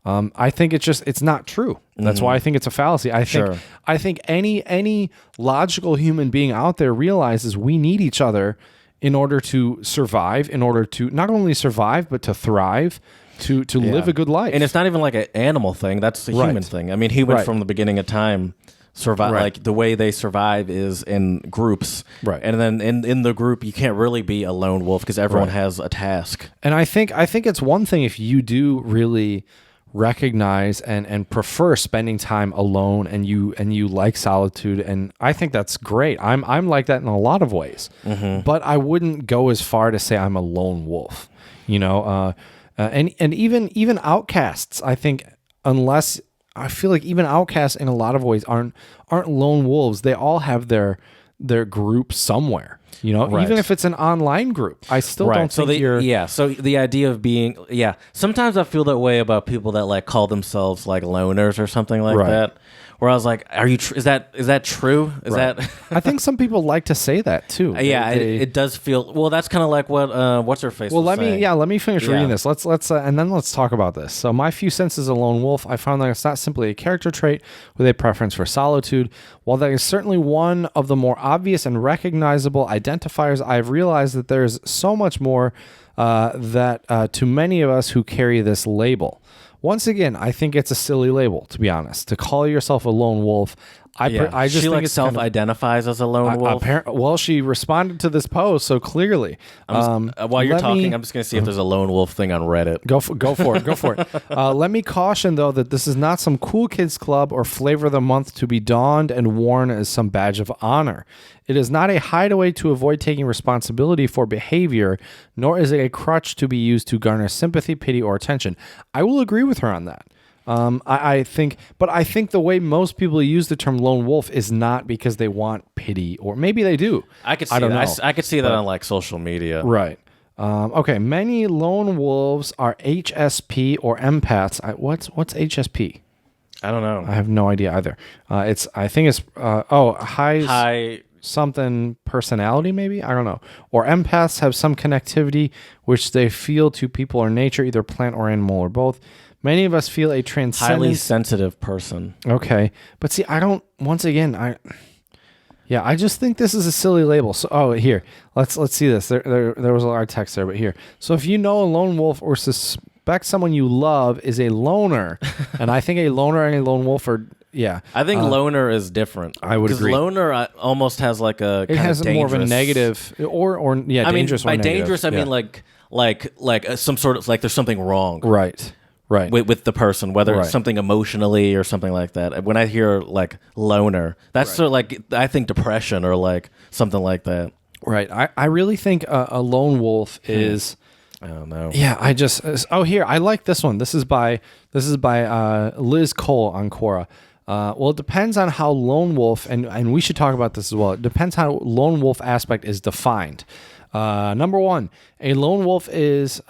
I think it's not true. That's why I think it's a fallacy. Sure. I think any logical human being out there realizes we need each other in order to survive, in order to not only survive but to thrive, to live a good life. And it's not even like an animal thing. That's a human Right. thing. I mean, humans Right. from the beginning of time survive. Right. Like the way they survive is in groups. Right. And then in the group, you can't really be a lone wolf because everyone Right. has a task. And I think it's one thing if you do really recognize and prefer spending time alone and you like solitude, and I think that's great. I'm like that in a lot of ways. But I wouldn't go as far to say I'm a lone wolf. And even outcasts, I think, unless I feel like even outcasts in a lot of ways aren't lone wolves. They all have their group somewhere. Right. Even if it's an online group, I still don't So think you're. So the idea of being sometimes I feel that way about people that like call themselves like loners or something like Right. that. Where I was like, "Are you? Is that true? Is Right. that?" I think some people like to say that too. It does feel. Well, that's kind of like what what's her face. Well, was let me finish Yeah. reading this. Let's and then let's talk about this. So, my few cents as a lone wolf, I found that it's not simply a character trait with a preference for solitude. While that is certainly one of the more obvious and recognizable identifiers, I've realized that there's so much more that to many of us who carry this label. Once again, I think it's a silly label, to be honest. To call yourself a lone wolf, I just she think like it's kind of- self-identifies as a lone wolf. well, she responded to this post, so clearly. While you're let talking, me- I'm just going to see if there's a lone wolf thing on Reddit. Go for it. Let me caution, though, that this is not some cool kids club or flavor of the month to be donned and worn as some badge of honor. It is not a hideaway to avoid taking responsibility for behavior, nor is it a crutch to be used to garner sympathy, pity, or attention. I will agree with her on that. I think the way most people use the term lone wolf is not because they want pity, or maybe they do. I could see I don't that. know. I could see that on like social media. Right. Okay. Many lone wolves are HSP or empaths. What's HSP? I don't know. I have no idea either. I think it's high something personality, maybe, I don't know. Or empaths have some connectivity which they feel to people or nature, either plant or animal or both. Many of us feel a highly transcendent. sensitive person. Okay, but see, I don't. Once again, I just think this is a silly label. So, here, let's see this. There was a lot of text there, but here. So, if you know a lone wolf or suspect someone you love is a loner, and I think a loner and a lone wolf are. Yeah, I think loner is different. I would agree. Loner almost has like a it has more of a dangerous- negative or dangerous. I mean, by or negative. dangerous, I Yeah. mean like some sort of like there's something wrong right. with the person, whether Right. it's something emotionally or something like that. When I hear like loner, that's sort of like I think depression or like something like that. Right. I really think a lone wolf is. I don't know. Yeah, I just here I like this one. This is by Liz Cole on Quora. Well, it depends on how lone wolf, and we should talk about this as well. It depends how lone wolf aspect is defined. Number one, a lone wolf is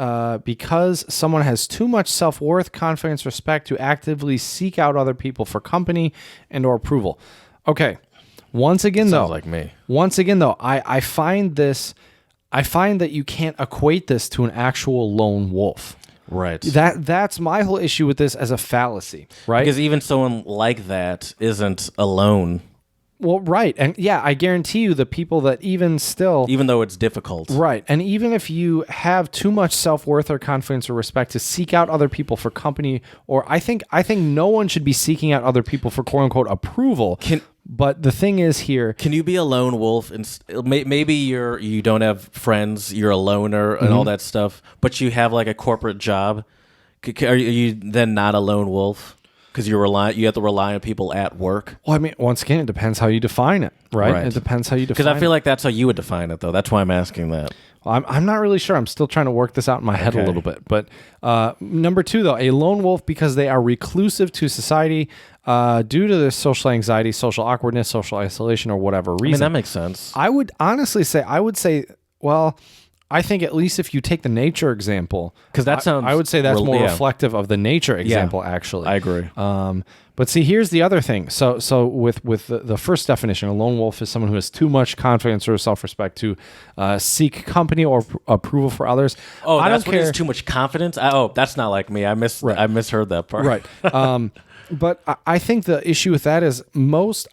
because someone has too much self-worth, confidence, respect to actively seek out other people for company and or approval. Okay. Once again, Sounds like me. I find that you can't equate this to an actual lone wolf. Right. That's my whole issue with this as a fallacy, right? Because even someone like that isn't alone. Well, right. And yeah, I guarantee you the people that even though it's difficult. Right. And even if you have too much self-worth or confidence or respect to seek out other people for company, or I think no one should be seeking out other people for quote unquote approval. But the thing is here, can you be a lone wolf and maybe you don't have friends, you're a loner and all that stuff, but you have like a corporate job? Are you then not a lone wolf? Because you have to rely on people at work. Well, I mean, once again, it depends how you define it, right? It depends how you define it. Because I feel like that's how you would define it, though. That's why I'm asking that. Well, I'm not really sure. I'm still trying to work this out in my head a little bit. But number two, though, a lone wolf because they are reclusive to society due to their social anxiety, social awkwardness, social isolation, or whatever reason. I mean, that makes sense. I would honestly say, well, I think at least if you take the nature example, because that sounds, I would say that's more reflective of the nature example. Actually, I agree. But see, here's the other thing. So with the first definition, a lone wolf is someone who has too much confidence or self-respect to seek company or approval for others. Oh, I don't care. Too much confidence. That's not like me. I misheard that part. Right. But I think the issue with that is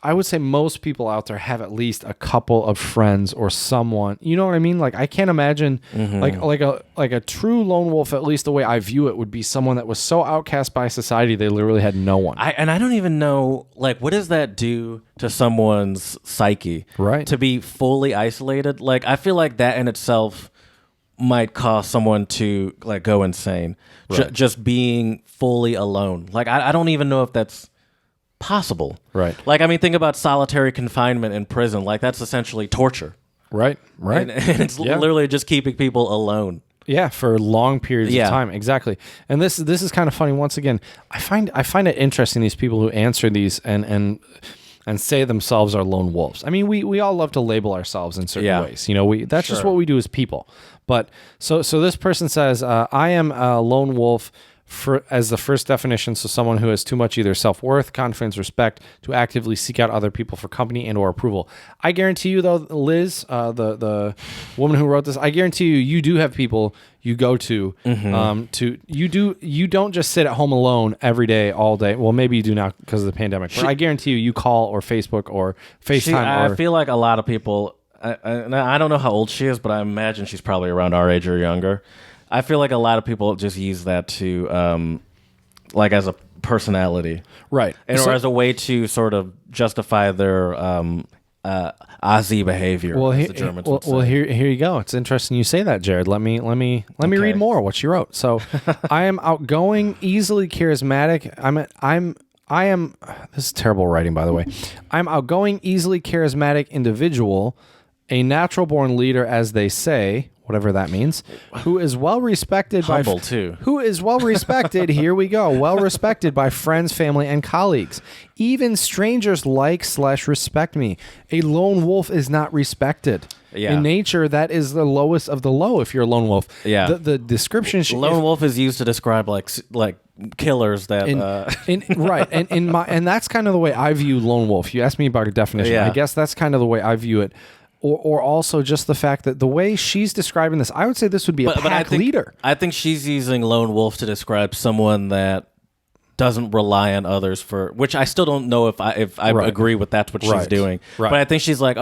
I would say most people out there have at least a couple of friends or someone. You know what I mean? Like I can't imagine like a true lone wolf. At least the way I view it would be someone that was so outcast by society they literally had no one. I don't even know like what does that do to someone's psyche? Right. To be fully isolated. Like I feel like that in itself might cause someone to like go insane. Right. Just being fully alone. Like I don't even know if that's possible. Right. Like I mean, think about solitary confinement in prison. Like that's essentially torture. Right. And it's literally just keeping people alone. Yeah, for long periods of time. Exactly. And this is kind of funny. Once again, I find it interesting these people who answer these and say themselves are lone wolves. I mean, we all love to label ourselves in certain ways. You know, that's just what we do as people. But so this person says, I am a lone wolf as the first definition. So someone who has too much either self-worth, confidence, respect to actively seek out other people for company and or approval. I guarantee you though, Liz, the woman who wrote this, I guarantee you do have people you go to, you don't just sit at home alone every day, all day. Well, maybe you do now because of the pandemic, but I guarantee you call or Facebook or FaceTime. I feel like a lot of people, I don't know how old she is, but I imagine she's probably around our age or younger. I feel like a lot of people just use that to, like as a personality. Right. Or as a way to sort of justify their Aussie behavior, as the Germans would say. Well, here you go. It's interesting you say that, Jared. Let me read more what she wrote. So, I am outgoing, easily charismatic. I am. This is terrible writing, by the way. I'm outgoing, easily charismatic individual, a natural born leader, as they say. Whatever that means, who is well respected Humble too. Who is well respected, here we go, well respected by friends, family, and colleagues. Even strangers like/respect me. A lone wolf is not respected. Yeah. In nature, that is the lowest of the low if you're a lone wolf. Yeah. The description lone wolf is used to describe like killers that right. And that's kind of the way I view lone wolf. You asked me about a definition. I guess that's kind of the way I view it. Or also just the fact that the way she's describing this, I would say this would be a pack leader. I think she's using lone wolf to describe someone that doesn't rely on others for, which I still don't know if I agree with that's what she's doing. Right. But I think she's like,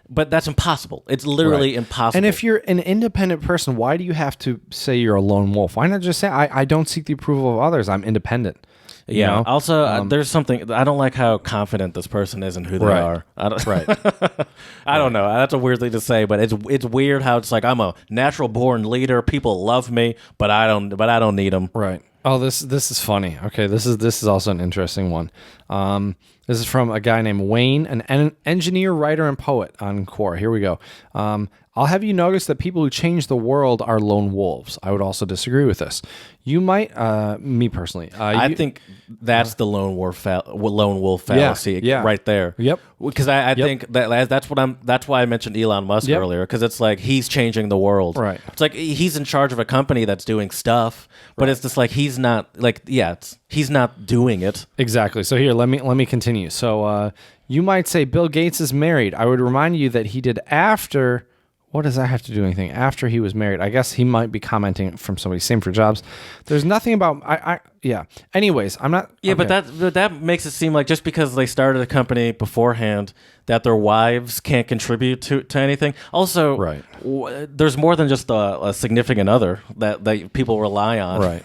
but that's impossible. It's literally impossible. And if you're an independent person, why do you have to say you're a lone wolf? Why not just say, I don't seek the approval of others. I'm independent. You know? Also, there's something I don't like how confident this person is in who they are. I don't know. That's a weird thing to say, but it's weird how it's like I'm a natural born leader. People love me, but I don't need them. Right. Oh, this is funny. Okay, this is also an interesting one. This is from a guy named Wayne, an engineer, writer, and poet on Quora. Here we go. I'll have you notice that people who change the world are lone wolves. I would also disagree with this. You might, me personally, I think that's the lone wolf fallacy right there. Yep. Because I think that's why I mentioned Elon Musk earlier, because it's like he's changing the world. Right. It's like he's in charge of a company that's doing stuff, but it's just like he's not he's not doing it. Exactly. So here, let me continue. So you might say Bill Gates is married. I would remind you that he did after. What does that have to do with anything? After he was married, I guess he might be commenting from somebody. Same for Jobs. There's nothing about yeah. Anyways, I'm not. Yeah, okay. but that makes it seem like just because they started a company beforehand, that their wives can't contribute to anything. Also, Right. There's more than just a significant other that people rely on. Right.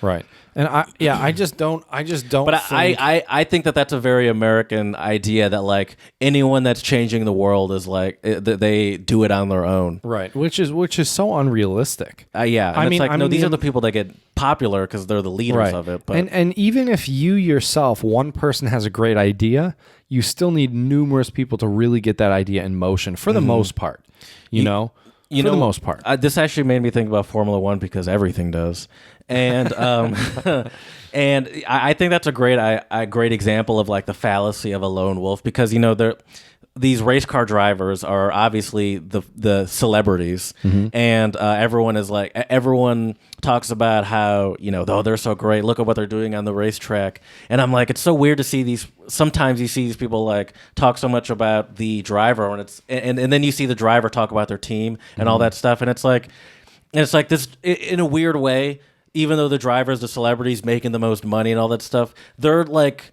Right. And I just don't. But think, I think that's a very American idea that like anyone that's changing the world is like they do it on their own. right, which is so unrealistic. Yeah, and it's like these are the people that get popular because they're the leaders of it. But and even if you yourself, one person has a great idea, you still need numerous people to really get that idea in motion. For the most part, you know. For the most part. This actually made me think about Formula One because everything does. And and I think that's a great example of like the fallacy of a lone wolf, because these race car drivers are obviously the celebrities, and everyone talks about how oh, they're so great, look at what they're doing on the racetrack, and I'm like, it's so weird to see these. Sometimes you see these people like talk so much about the driver, and then you see the driver talk about their team and all that stuff, and it's like this in a weird way. Even though the drivers, the celebrities making the most money and all that stuff, they're like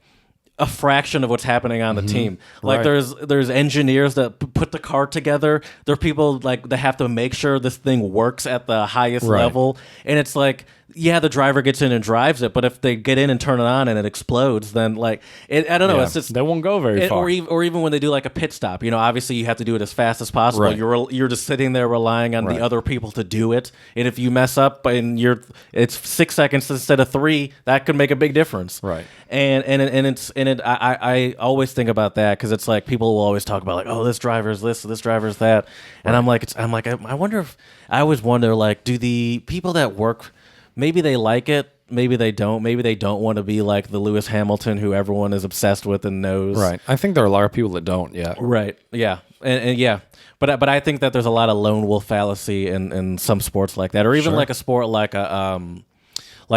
a fraction of what's happening on the team. Like there's engineers that put the car together. There are people like that have to make sure this thing works at the highest level. And it's like, yeah, the driver gets in and drives it, but if they get in and turn it on and it explodes, then like I don't know. Yeah, It's just they won't go very far. Or even when they do like a pit stop, obviously you have to do it as fast as possible. Right. You're just sitting there relying on the other people to do it, and if you mess up and it's 6 seconds instead of 3, that could make a big difference. Right. I always think about that because it's like people will always talk about like, oh, this driver's this driver's that, and I always wonder, like, do the people that work, maybe they like it, maybe they don't want to be like the Lewis Hamilton who everyone is obsessed with and knows. Right. I think there are a lot of people that don't. Yeah. Right. Yeah. And yeah. But I think that there's a lot of lone wolf fallacy in some sports like that, or even like a sport like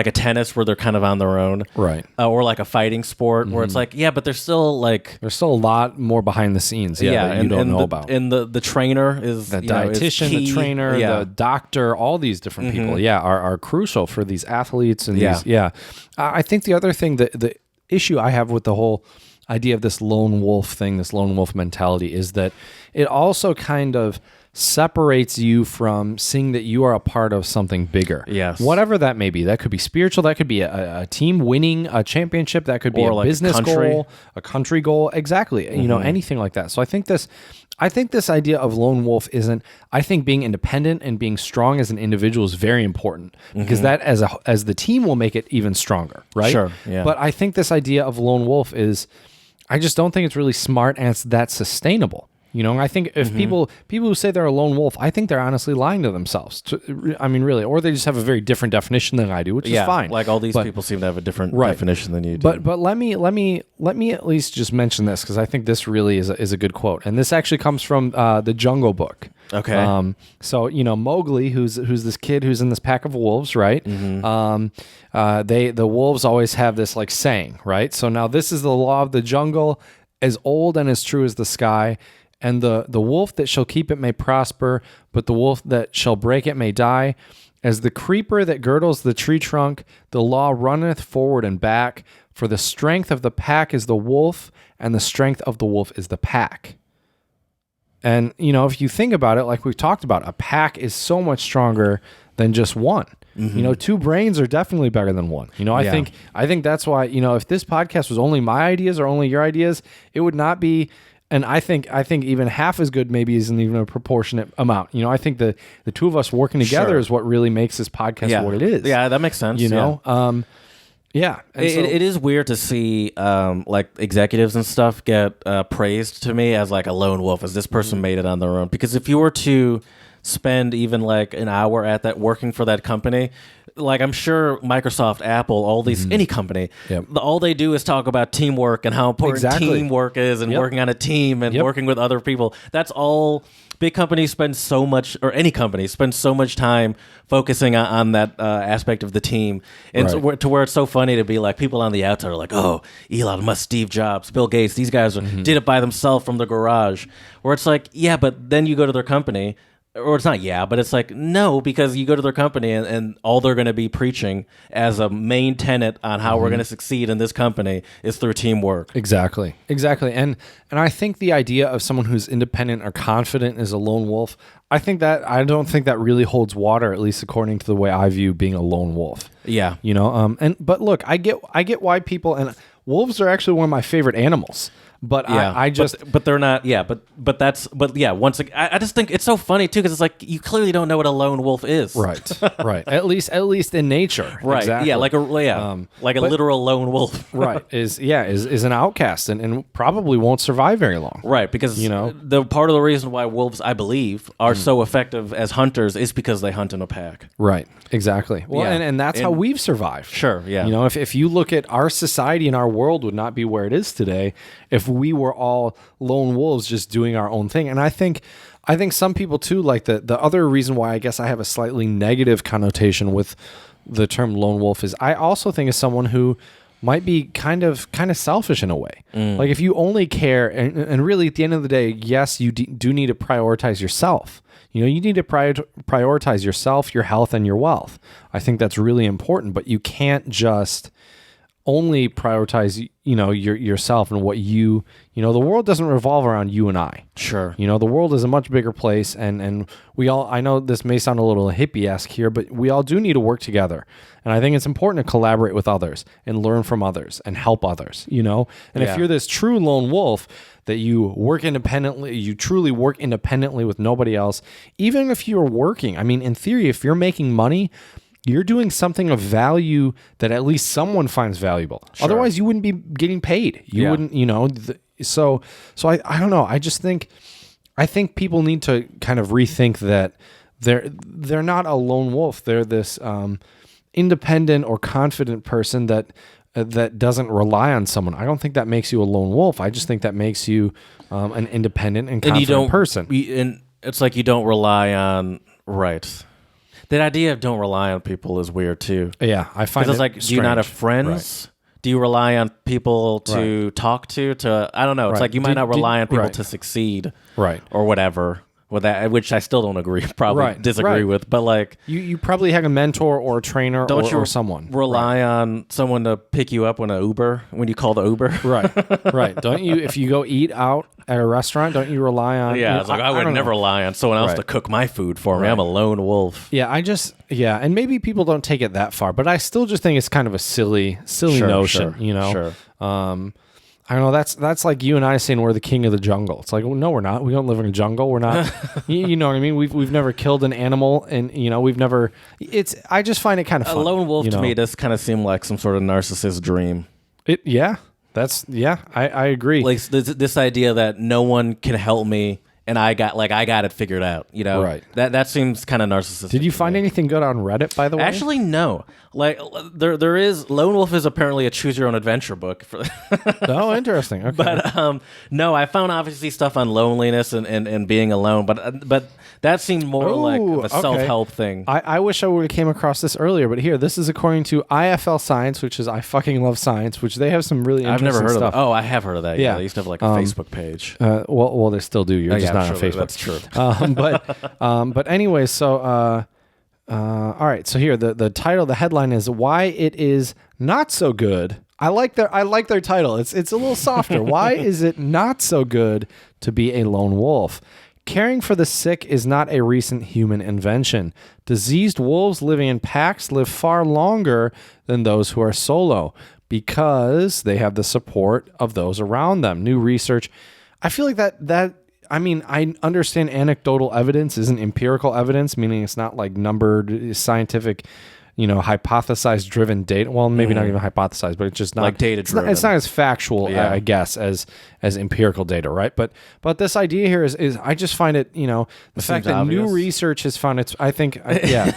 a tennis where they're kind of on their own, right? Or like a fighting sport where it's like, yeah, but there's still a lot more behind the scenes, that you don't know about. And the trainer is the dietitian, the trainer, the doctor, all these different people, are crucial for these athletes and these. I think the other thing, the issue I have with the whole idea of this lone wolf thing, this lone wolf mentality, is that it also kind of separates you from seeing that you are a part of something bigger. Yes. Whatever that may be. That could be spiritual. That could be a team winning a championship. That could be a business goal, a country goal. Exactly. Anything like that. So I think this idea of lone wolf isn't. I think being independent and being strong as an individual is very important, because that as the team will make it even stronger, right? Sure. Yeah. But I think this idea of lone wolf is, I just don't think it's really smart and it's that sustainable. I think if people who say they're a lone wolf, I think they're honestly lying to themselves. Really, or they just have a very different definition than I do, which is fine. Like all these people seem to have a different definition than you do. But let me at least just mention this, because I think this really is a good quote, and this actually comes from the Jungle Book. Okay. So Mowgli, who's this kid who's in this pack of wolves, right? The wolves always have this like saying, right? So now this is the law of the jungle, as old and as true as the sky. And the wolf that shall keep it may prosper, but the wolf that shall break it may die. As the creeper that girdles the tree trunk, the law runneth forward and back. For the strength of the pack is the wolf, and the strength of the wolf is the pack. And, if you think about it, like we've talked about, a pack is so much stronger than just one. Two brains are definitely better than one. I think that's why, if this podcast was only my ideas or only your ideas, it would not be And I think even half as good maybe isn't even a proportionate amount. I think the two of us working together Sure. is what really makes this podcast what it is. Yeah, that makes sense. Yeah. And It is weird to see like executives and stuff get praised to me as like a lone wolf, as this person made it on their own. Because if you were to spend even like an hour at that working for that company, like I'm sure Microsoft, Apple, all these, any company, all they do is talk about teamwork and how important teamwork is and working on a team and working with other people. That's all. Big companies spend so much, or any company spends so much time focusing on that aspect of the team, and to where it's so funny to be like, people on the outside are like, oh, Elon Musk, Steve Jobs, Bill Gates, these guys did it by themselves from the garage. Where it's like, yeah, but then you go to their company. Or it's not, but it's like, no, because you go to their company and all they're going to be preaching as a main tenet on how we're going to succeed in this company is through teamwork. Exactly. And I think the idea of someone who's independent or confident is a lone wolf, I don't think that really holds water, at least according to the way I view being a lone wolf. Yeah. But look, I get why people, and wolves are actually one of my favorite animals. But I just, but they're not. Yeah, but once again, I just think it's so funny too, because it's like you clearly don't know what a lone wolf is. Right. At least in nature. Right. Exactly. Yeah. Like a literal lone wolf. Right. Is an outcast and probably won't survive very long. Right. Because the part of the reason why wolves, I believe, are so effective as hunters is because they hunt in a pack. Right. Exactly. Well, and that's how we've survived. Sure. Yeah. If you look at our society and our world would not be where it is today if we were all lone wolves just doing our own thing. And I think some people too, like the other reason why I guess I have a slightly negative connotation with the term lone wolf is I also think is someone who might be kind of selfish in a way. Like if you only care, and really at the end of the day, yes, you do need to prioritize yourself. You need to prioritize yourself, your health, and your wealth. I think that's really important, but you can't just only prioritize, yourself and what the world doesn't revolve around you and I. Sure. The world is a much bigger place, and we all, I know this may sound a little hippie-esque here, but we all do need to work together. And I think it's important to collaborate with others and learn from others and help others, And if you're this true lone wolf that you work independently, you truly work independently with nobody else, even if you're working, I mean, in theory, if you're making money, you're doing something of value that at least someone finds valuable. Sure. Otherwise, you wouldn't be getting paid. You wouldn't, So I don't know. I think people need to kind of rethink that they're not a lone wolf. They're this independent or confident person that doesn't rely on someone. I don't think that makes you a lone wolf. I just think that makes you an independent and confident person. And it's like you don't rely on That idea of don't rely on people is weird too. Yeah, I find it's like, strange. do you not have friends? Right. Do you rely on people to talk to? I don't know. It's like you might not rely on people to succeed, or whatever. With that, which I still don't agree, disagree with. But like, you probably have a mentor or a trainer or someone. Rely on someone to pick you up when you call the Uber. Right. Don't you? If you go eat out at a restaurant, don't you rely on? Yeah, it's like I would never rely on someone else to cook my food for me. I'm a lone wolf. Yeah, and maybe people don't take it that far, but I still just think it's kind of a silly notion. Sure. I don't know. That's like you and I saying we're the king of the jungle. It's like, well, no, we're not. We don't live in a jungle. We're not. You know what I mean? We've never killed an animal, and we've never. I just find it kind of fun. A lone wolf to me does kind of seem like some sort of narcissist dream. I agree. Like this idea that no one can help me, and I got it figured out. Right. That seems kind of narcissistic. Did you find anything good on Reddit, by the way? Actually, no. Like there is Lone Wolf is apparently a choose your own adventure book. Oh, interesting. Okay. But no, I found obviously stuff on loneliness and being alone, but that seemed more like a self-help thing. I wish I would have came across this earlier, but here, this is according to IFL Science, which is I fucking love science, which they have some really interesting stuff. I've never heard of that. Oh, I have heard of that. Yeah, they used to have like a Facebook page. Well, they still do. You're just not on Facebook. That's true. But anyway, so all right. So here, the title, the headline is "Why It Is Not So Good." I like their title. It's a little softer. Why is it not so good to be a lone wolf? Caring for the sick is not a recent human invention. Diseased wolves living in packs live far longer than those who are solo because they have the support of those around them. New research. I feel like that. I mean, I understand anecdotal evidence isn't empirical evidence, meaning it's not like numbered scientific, hypothesized driven data. Well, maybe not even hypothesized, but it's just not Like data driven. It's not as factual, Yeah. I guess, as empirical data, right? But this idea here is I just find it, the fact that obvious. new research has found yeah.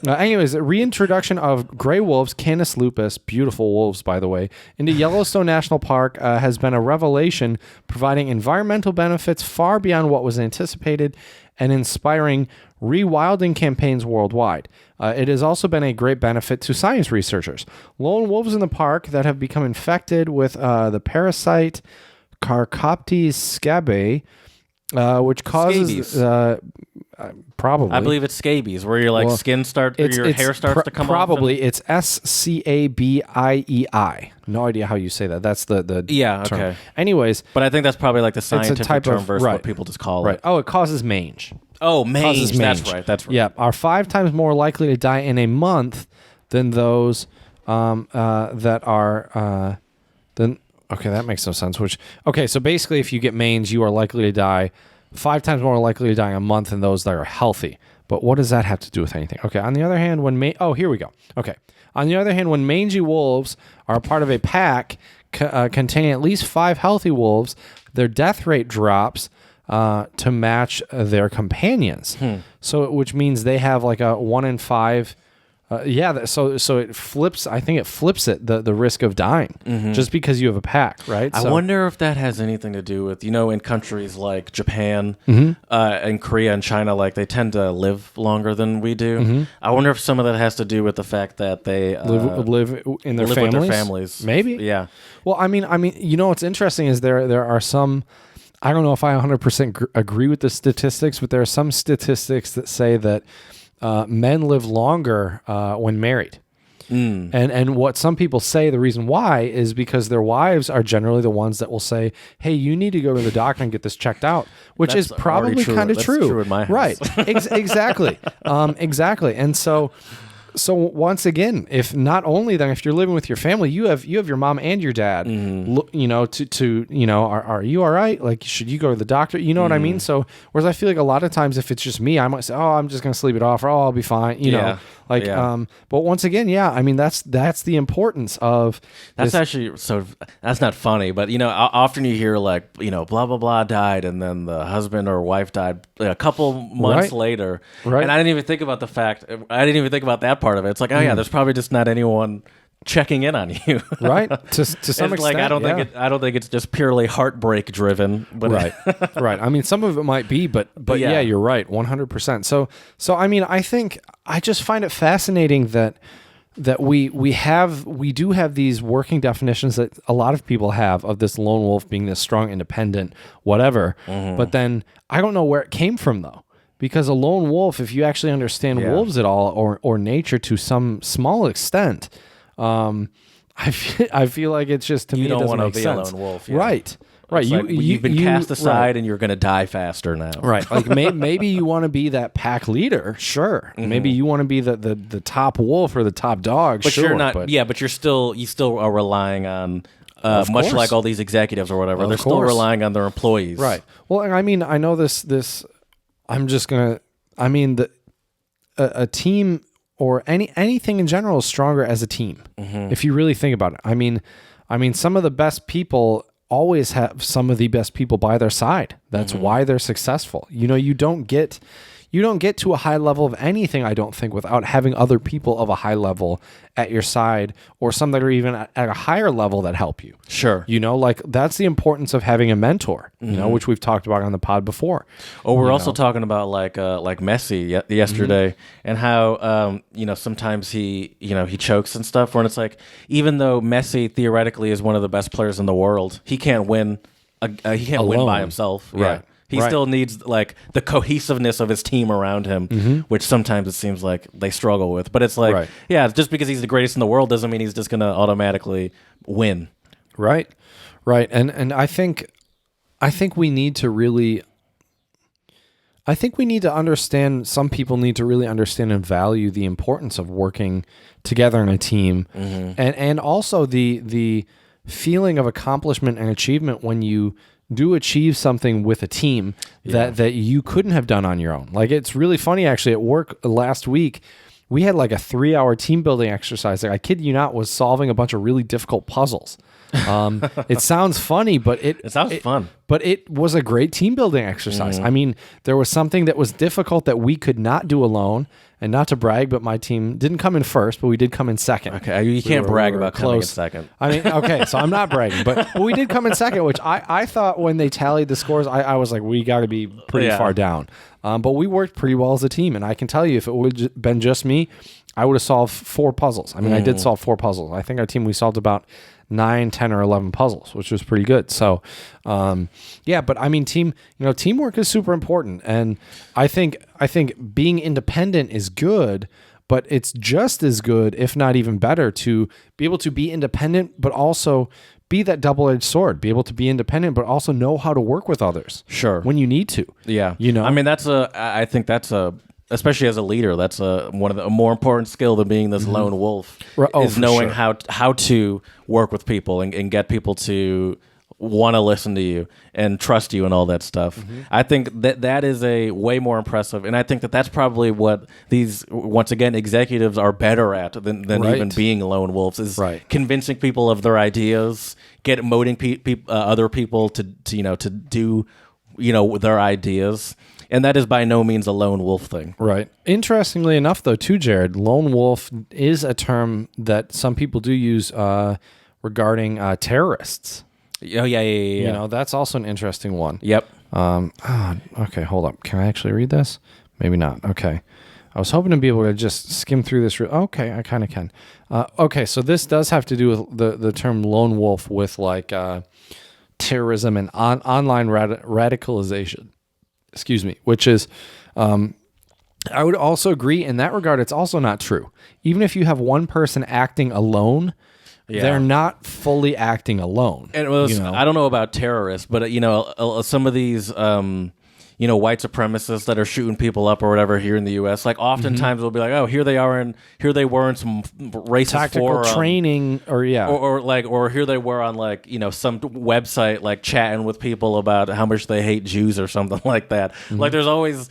Anyways, the reintroduction of gray wolves, Canis lupus, beautiful wolves, by the way, into Yellowstone National Park has been a revelation, providing environmental benefits far beyond what was anticipated and inspiring rewilding campaigns worldwide. It has also been a great benefit to science researchers. Lone wolves in the park that have become infected with the parasite Carcoptes scabae, which causes probably. I believe it's scabies, where your skin starts, or your hair starts to come probably, off. Probably it's Scabiei. No idea how you say that. That's the Yeah, term. okay. Anyways, But I think that's probably like the scientific type term of- versus right. what people just call right. it. Oh, it causes mange. Oh, mange. Causes mange. That's right. Yeah, are 5 times more likely to die in a month than those that are okay, that makes no sense. So basically, if you get mange, you are likely to die 5 times more likely to die in a month than those that are healthy. But what does that have to do with anything? Okay, on the other hand, here we go. Okay, on the other hand, when mangy wolves are a part of a pack containing at least 5 healthy wolves, their death rate drops to match their companions. So, which means they have like a 1 in 5. So it flips. I think it flips the risk of dying just because you have a pack, right? I wonder if that has anything to do with, in countries like Japan and Korea and China, like they tend to live longer than we do. I wonder if some of that has to do with the fact that they live in their live families. with their families. Maybe. Yeah. Well, I mean, what's interesting is there are some. I don't know if I 100% agree with the statistics, but there are some statistics that say that men live longer when married. And what some people say, the reason why is because their wives are generally the ones that will say, hey, you need to go to the doctor and get this checked out, which That's is probably kind of That's true. true in my house. Right. Exactly. Exactly. And so once again, if not only then, if you're living with your family, you have your mom and your dad, are you all right? Like, should you go to the doctor? You know what I mean? So, whereas I feel like a lot of times if it's just me, I might say, oh, I'm just going to sleep it off, or oh, I'll be fine. But once again, I mean, that's the importance of That's actually that's not funny, but often you hear like, blah blah blah died, and then the husband or wife died a couple months later. Right. And I didn't even think about that part of it. It's like, oh yeah, there's probably just not anyone checking in on you. right to some extent. Like I don't think it's just purely heartbreak driven. But right. I mean, some of it might be, but yeah, you're right, 100%. So I mean, I just find it fascinating that we do have these working definitions that a lot of people have of this lone wolf being this strong, independent, whatever. But then I don't know where it came from though. Because a lone wolf, if you actually understand wolves at all, or nature to some small extent, I feel like it's just, to me, it doesn't make sense. You don't want to be a lone wolf. Yeah. Right. It's like you've been cast aside and you're going to die faster now. Right. Like maybe you want to be that pack leader. Sure. Maybe you want to be the top wolf or the top dog. But sure, you're not. But you still are relying on. Much like all these executives or whatever, they're still relying on their employees. Right. Well, I mean, I know this. I'm just gonna. I mean, a team or anything in general is stronger as a team. If you really think about it. I mean, some of the best people always have some of the best people by their side. That's why they're successful. You don't get to a high level of anything, I don't think, without having other people of a high level at your side, or some that are even at a higher level that help you. Sure. Like that's the importance of having a mentor, which we've talked about on the pod before. Oh, we're also talking about like Messi yesterday, and how sometimes he chokes and stuff. When it's like, even though Messi theoretically is one of the best players in the world, he can't win. He can't win by himself. Right. Yeah. He still needs like the cohesiveness of his team around him, which sometimes it seems like they struggle with. But it's like, just because he's the greatest in the world doesn't mean he's just going to automatically win. Right. And I think we need to really. I think we need to understand. Some people need to really understand and value the importance of working together in a team, and also the feeling of accomplishment and achievement when you do achieve something with a team that you couldn't have done on your own. Like, it's really funny, actually. At work last week, we had like a 3-hour team building exercise that, I kid you not, was solving a bunch of really difficult puzzles. It sounds funny, but it sounds fun. But it was a great team building exercise. I mean, there was something that was difficult that we could not do alone. And not to brag, but my team didn't come in first, but we did come in second. Okay, you can't brag about coming in second. I mean, okay, so I'm not bragging, but we did come in second, which I thought when they tallied the scores, I was like, we got to be pretty far down. But we worked pretty well as a team, and I can tell you, if it would have been just me, I would have solved 4 puzzles. I mean, I did solve 4 puzzles. I think our team, we solved about 9, 10, or 11 puzzles, which was pretty good. So, but I mean, teamwork is super important, and I think being independent is good, but it's just as good, if not even better, to be able to be independent, but also be that double-edged sword. Be able to be independent, but also know how to work with others. Sure, when you need to. Yeah, I mean, I think that's especially as a leader, that's one of the more important skill than being this lone wolf is knowing how to work with people and get people to want to listen to you and trust you and all that stuff. I think that is a way more impressive, and I think that's probably what these, once again, executives are better at than even being lone wolves, is convincing people of their ideas, motivating other people to do their ideas. And that is by no means a lone wolf thing. Right. Interestingly enough, though, too, Jared, lone wolf is a term that some people do use regarding terrorists. Oh, yeah. That's also an interesting one. Yep. Okay, hold up. Can I actually read this? Maybe not. Okay. I was hoping to be able to just skim through this. Okay, I kind of can. Okay, so this does have to do with the term lone wolf with like terrorism and online radicalization. Excuse me, which is, I would also agree in that regard, it's also not true. Even if you have one person acting alone, they're not fully acting alone. And I don't know about terrorists, but some of these white supremacists that are shooting people up or whatever here in the U.S. Like oftentimes they'll be like, oh, here they were in some racist tactical training, or here they were on some website like chatting with people about how much they hate Jews or something like that. Like there's always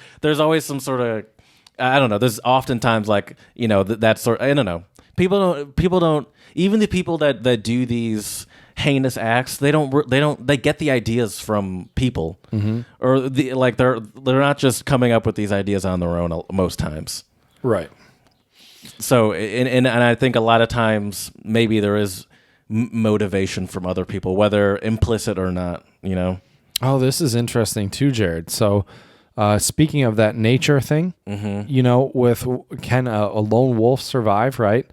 some sort of, I don't know. There's oftentimes that sort. I don't know. People don't even the people that do these heinous acts, they get the ideas from people, or they're not just coming up with these ideas on their own most times, right? So and I think a lot of times maybe there is motivation from other people, whether implicit or not. Oh, this is interesting too, Jared. So speaking of that nature thing, with can a lone wolf survive, right?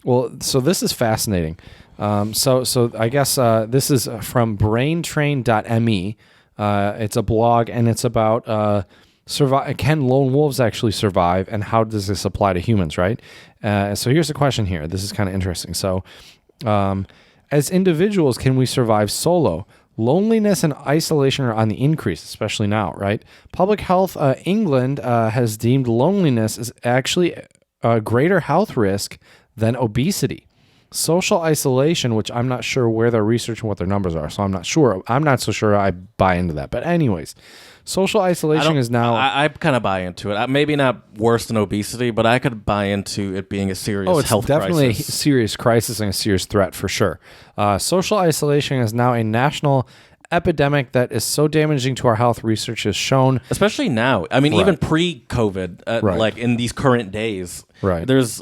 Well, so this is fascinating. So I guess this is from braintrain.me. It's a blog, and it's about can lone wolves actually survive, and how does this apply to humans, right? So here's the question here. This is kind of interesting. So as individuals, can we survive solo? Loneliness and isolation are on the increase, especially now, right? Public Health England has deemed loneliness as actually a greater health risk than obesity. Social isolation, which I'm not sure where they're researching what their numbers are, so I'm not so sure I buy into that. But anyways, social isolation is now... I kind of buy into it. Maybe not worse than obesity, but I could buy into it being a serious health crisis. Oh, it's definitely a serious crisis and a serious threat for sure. Social isolation is now a national epidemic that is so damaging to our health, research has shown. Especially now. I mean, even pre-COVID, like in these current days, there's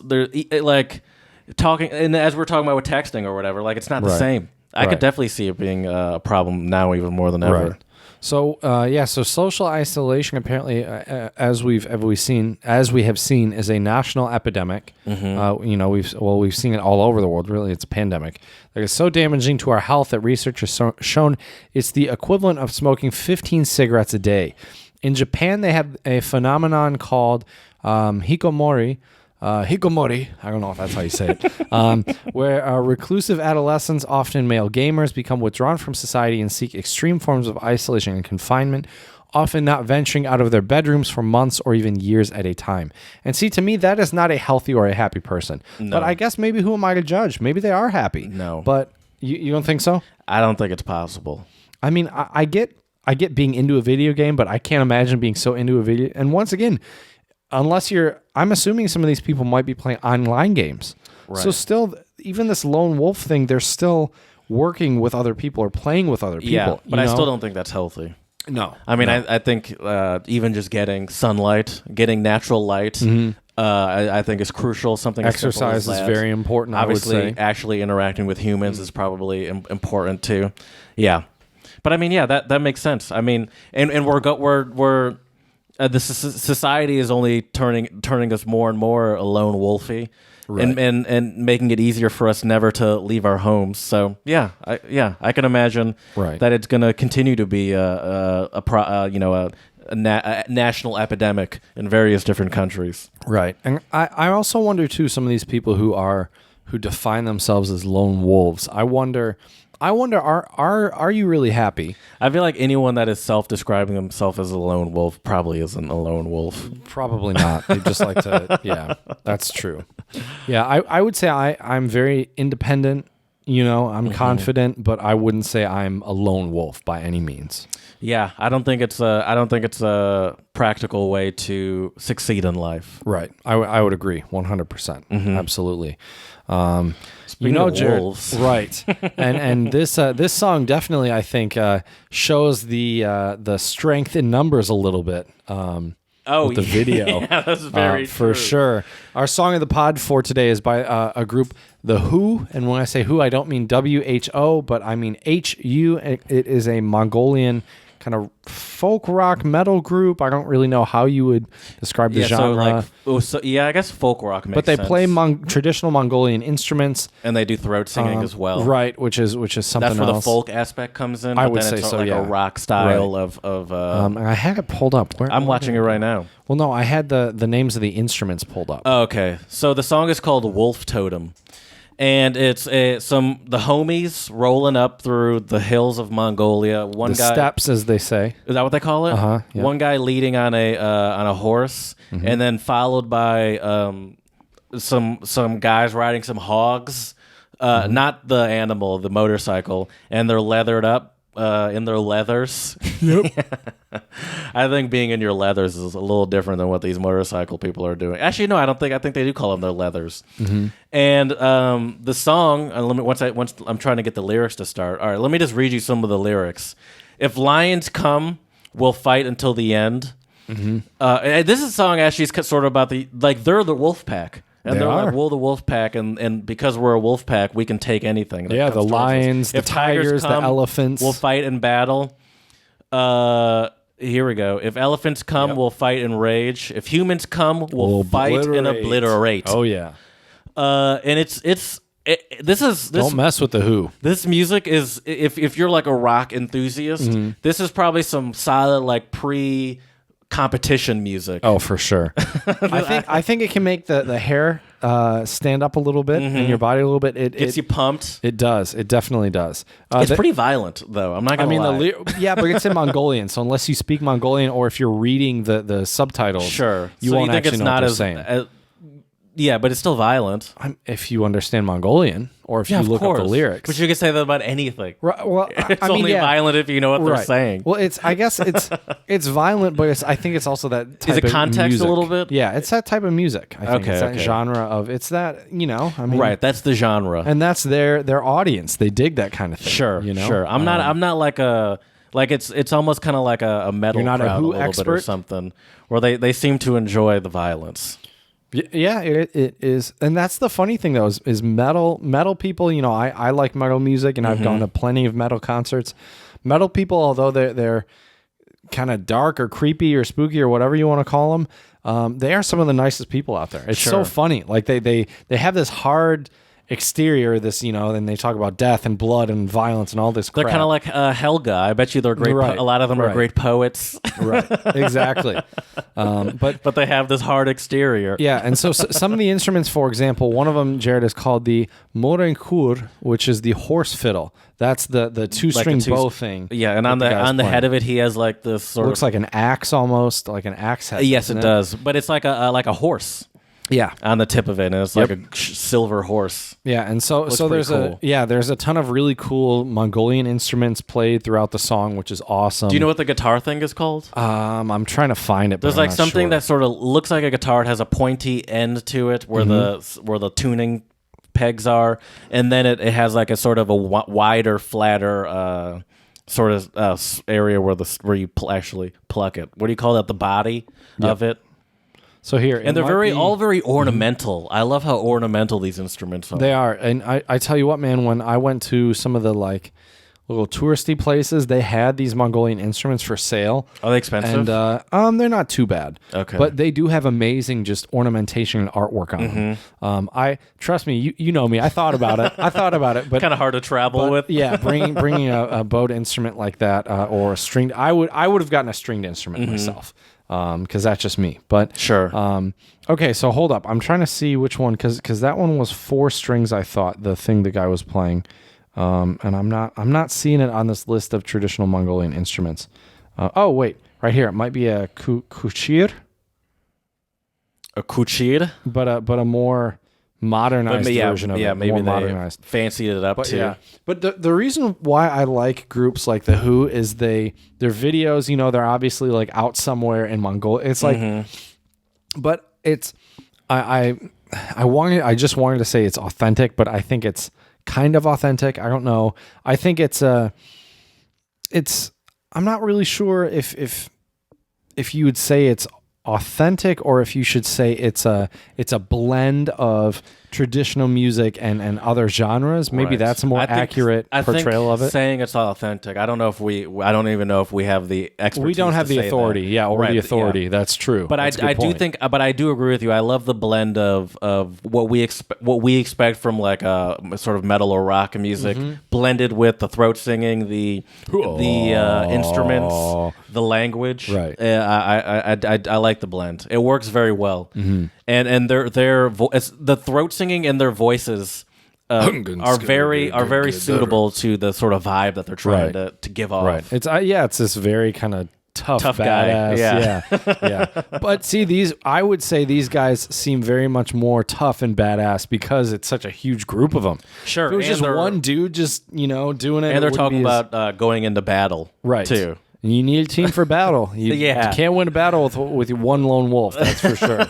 talking, and as we're talking about with texting or whatever, like it's not the same. I could definitely see it being a problem now even more than ever. So so social isolation apparently, as we have seen, is a national epidemic. We've seen it all over the world. Really, it's a pandemic. It's so damaging to our health that research has shown it's the equivalent of smoking 15 cigarettes a day. In Japan, they have a phenomenon called hikikomori. Hikikomori, I don't know if that's how you say it, where reclusive adolescents, often male gamers, become withdrawn from society and seek extreme forms of isolation and confinement, often not venturing out of their bedrooms for months or even years at a time. And see, to me, that is not a healthy or a happy person. No. But I guess maybe who am I to judge? Maybe they are happy. No. But you don't think so? I don't think it's possible. I mean, I get being into a video game, but I can't imagine being so into a video. And once again, unless I'm assuming some of these people might be playing online games. Right. So still, even this lone wolf thing, they're still working with other people or playing with other people. Yeah, but I still don't think that's healthy. No. I mean, I think even just getting sunlight, getting natural light, I think is crucial. Something exercise is very important. Obviously, I would say. actually interacting with humans is probably important too. Yeah, but I mean, yeah, that makes sense. I mean, and we're the society is only turning us more and more lone wolfy. Right. And making it easier for us never to leave our homes. So I can imagine that it's going to continue to be a national epidemic in various different countries. Right, and I also wonder too, some of these people who define themselves as lone wolves. I wonder, are you really happy? I feel like anyone that is self-describing themselves as a lone wolf probably isn't a lone wolf. Probably not. They just like to, yeah, that's true. Yeah, I would say I'm very independent, I'm confident, but I wouldn't say I'm a lone wolf by any means. Yeah, I don't think it's a practical way to succeed in life. Right. I would agree 100%. Absolutely. Speaking of wolves. Right. and this song definitely, I think, shows the strength in numbers a little bit. With the video. Yeah, that's very for true. sure. Our song of the pod for today is by a group, The Who. And when I say Who, I don't mean WHO, but I mean HU. It is a Mongolian kind of folk rock metal group. I don't really know how you would describe the genre. I guess folk rock makes sense. But they play traditional Mongolian instruments. And they do throat singing as well. Right, which is something else. That's where the folk aspect comes in. I would then say it's so, like yeah. a rock style of and I had it pulled up. I'm watching it right now. Well, no, I had the names of the instruments pulled up. Oh, okay. So the song is called Wolf Totem. And it's the homies rolling up through the hills of Mongolia. One guy, steppes, as they say. Is that what they call it? Yeah. One guy leading on a horse, and then followed by some guys riding some hogs, not the animal, the motorcycle, and they're leathered up in their leathers. Yep. I think being in your leathers is a little different than what these motorcycle people are doing. Actually, no, I don't think. I think they do call them their leathers. And the song. Once I'm trying to get the lyrics to start. All right, let me just read you some of the lyrics. If lions come, we'll fight until the end. This is a song actually is sort of about they're the wolf pack. And they're like, we're the wolf pack, and because we're a wolf pack, we can take anything. Yeah, the lions, the tigers, the elephants. We'll fight in battle. Here we go. If elephants come, we'll fight in rage. If humans come, we'll fight and obliterate. Oh yeah. And this is Don't mess with the Who. This music is if you're like a rock enthusiast, this is probably some solid competition music. Oh, for sure. I think it can make the hair stand up a little bit in your body a little bit. It gets you pumped. It does. It definitely does. It's pretty violent, though. I'm not gonna lie. Yeah, but it's in Mongolian, so unless you speak Mongolian or if you're reading the subtitles, sure, you won't actually know what they're saying. Yeah, but it's still violent. If you understand Mongolian or if you look up the lyrics. But you can say that about anything. Right, well, it's only violent if you know what they're saying. Well, I guess it's violent, but I think it's also that type of music. Is it context a little bit? Yeah, it's that type of music. I think it's that genre of, it's that, right, that's the genre. And that's their audience. They dig that kind of thing. Sure, sure. I'm not like a... it's almost kind of like a metal crowd a little expert? Bit or something, where they seem to enjoy the violence. Yeah, it is, and that's the funny thing though is metal people. I like metal music, and I've gone to plenty of metal concerts. Metal people, although they're kind of dark or creepy or spooky or whatever you want to call them, they are some of the nicest people out there. It's so funny. Like they have this hard exterior, this, and they talk about death and blood and violence and all this crap. They're kind of like Helga. I bet you they're great. A lot of them are great poets. Right, exactly. But they have this hard exterior. Yeah, and so some of the instruments, for example, one of them, Jared, is called the morenkur, which is the horse fiddle. That's the two-string bow thing. Yeah, and on the head of it, he has like this sort looks like an axe almost, like an axe head. Yes, it does. But it's like a horse. Yeah. on the tip of it, and it's like a silver horse. Yeah, and so pretty there's cool. there's a ton of really cool Mongolian instruments played throughout the song, which is awesome. Do you know what the guitar thing is called? I'm trying to find it. But There's I'm like not something sure. that sort of looks like a guitar. It has a pointy end to it where the tuning pegs are, and then it has like a sort of a wider, flatter sort of area where you actually pluck it. What do you call that? The body of it. So here, And they're all very ornamental. I love how ornamental these instruments are. They are, and I tell you what, man. When I went to some of the like little touristy places, they had these Mongolian instruments for sale. Are they expensive? And they're not too bad. Okay. But they do have amazing just ornamentation and artwork on them. I trust me, you know me. I thought about it. But Kind of hard to travel with. yeah, bringing a bowed instrument like that or a stringed, I would have gotten a stringed instrument myself. Because that's just me. But Sure. Okay, so hold up. I'm trying to see which one because that one was 4 strings. I thought the thing the guy was playing, and I'm not seeing it on this list of traditional Mongolian instruments. Oh wait, right here. It might be a kuchir, A kuchir? but a more modernized version of it. maybe more they modernized. fancied it up But too. yeah, but the reason why I like groups like the Who is their videos. You know, they're obviously like out somewhere in Mongolia. It's like, but it's I just wanted to say it's authentic, but I think it's kind of authentic. I don't know. I think it's I'm not really sure if you would say it's authentic or if you should say it's a blend of traditional music and other genres. Maybe Right. that's a more accurate portrayal of it. Saying it's authentic, I don't even know if we have the expertise. We don't have to the say authority, that. or Right, the authority. yeah. That's true. But That's a good point. but I do agree with you. I love the blend of what we expect from like a sort of metal or rock music, blended with the throat singing, the instruments, the language. Right. I like the blend. It works very well. And the throat singing and their voices are very suitable to the sort of vibe that they're trying to give off. Right. It's this very kind of tough guy. badass. Yeah. But see, I would say these guys seem very much more tough and badass because it's such a huge group of them. Sure. If it was and just they're- one dude just, doing it. And they're it talking wouldn't be about going into battle, right. too. You need a team for battle. You can't win a battle with one lone wolf, that's for sure.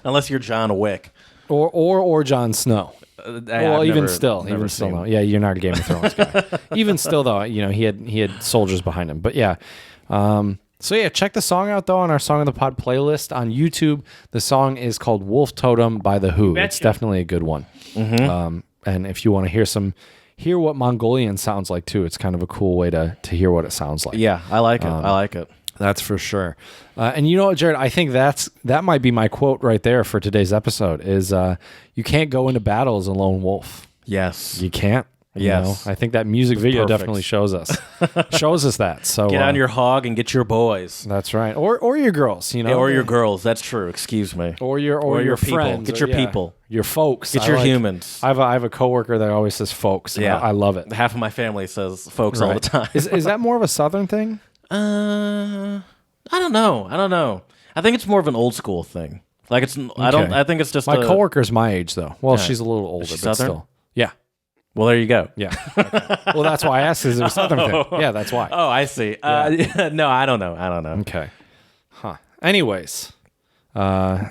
Unless you're John Wick. Or Jon Snow. Well, even still, seen. though. Yeah, you're not a Game of Thrones guy. Even still, though, he had soldiers behind him. But yeah, so yeah, check the song out though on our Song of the Pod playlist on YouTube. The song is called "Wolf Totem" by the Who. It's definitely a good one. And if you want to hear what Mongolian sounds like too, it's kind of a cool way to hear what it sounds like. Yeah, I like it. I like it. That's for sure. And you know what, Jared? I think that might be my quote right there for today's episode is you can't go into battle as a lone wolf. Yes. You can't. You Yes. know? I think that music video perfect. definitely shows us that. So Get on your hog and get your boys. That's right. Or your girls, Or your girls. That's true. Excuse me. or your people. friends. Get or, your people. Your folks. Get your humans. I have a coworker that always says folks. And Yeah. I love it. Half of my family says folks all the Right. time. Is that more of a Southern thing? I don't know. I think it's more of an old school thing. Like I think it's just My coworker's my age though. Well, Yeah. she's a little older, but Southern? still. Yeah. Well, there you go. Yeah. Okay. Well, that's why I asked. Is it a Southern thing? Yeah, that's why. Oh, I see. No, I don't know. Okay. Huh. Anyways.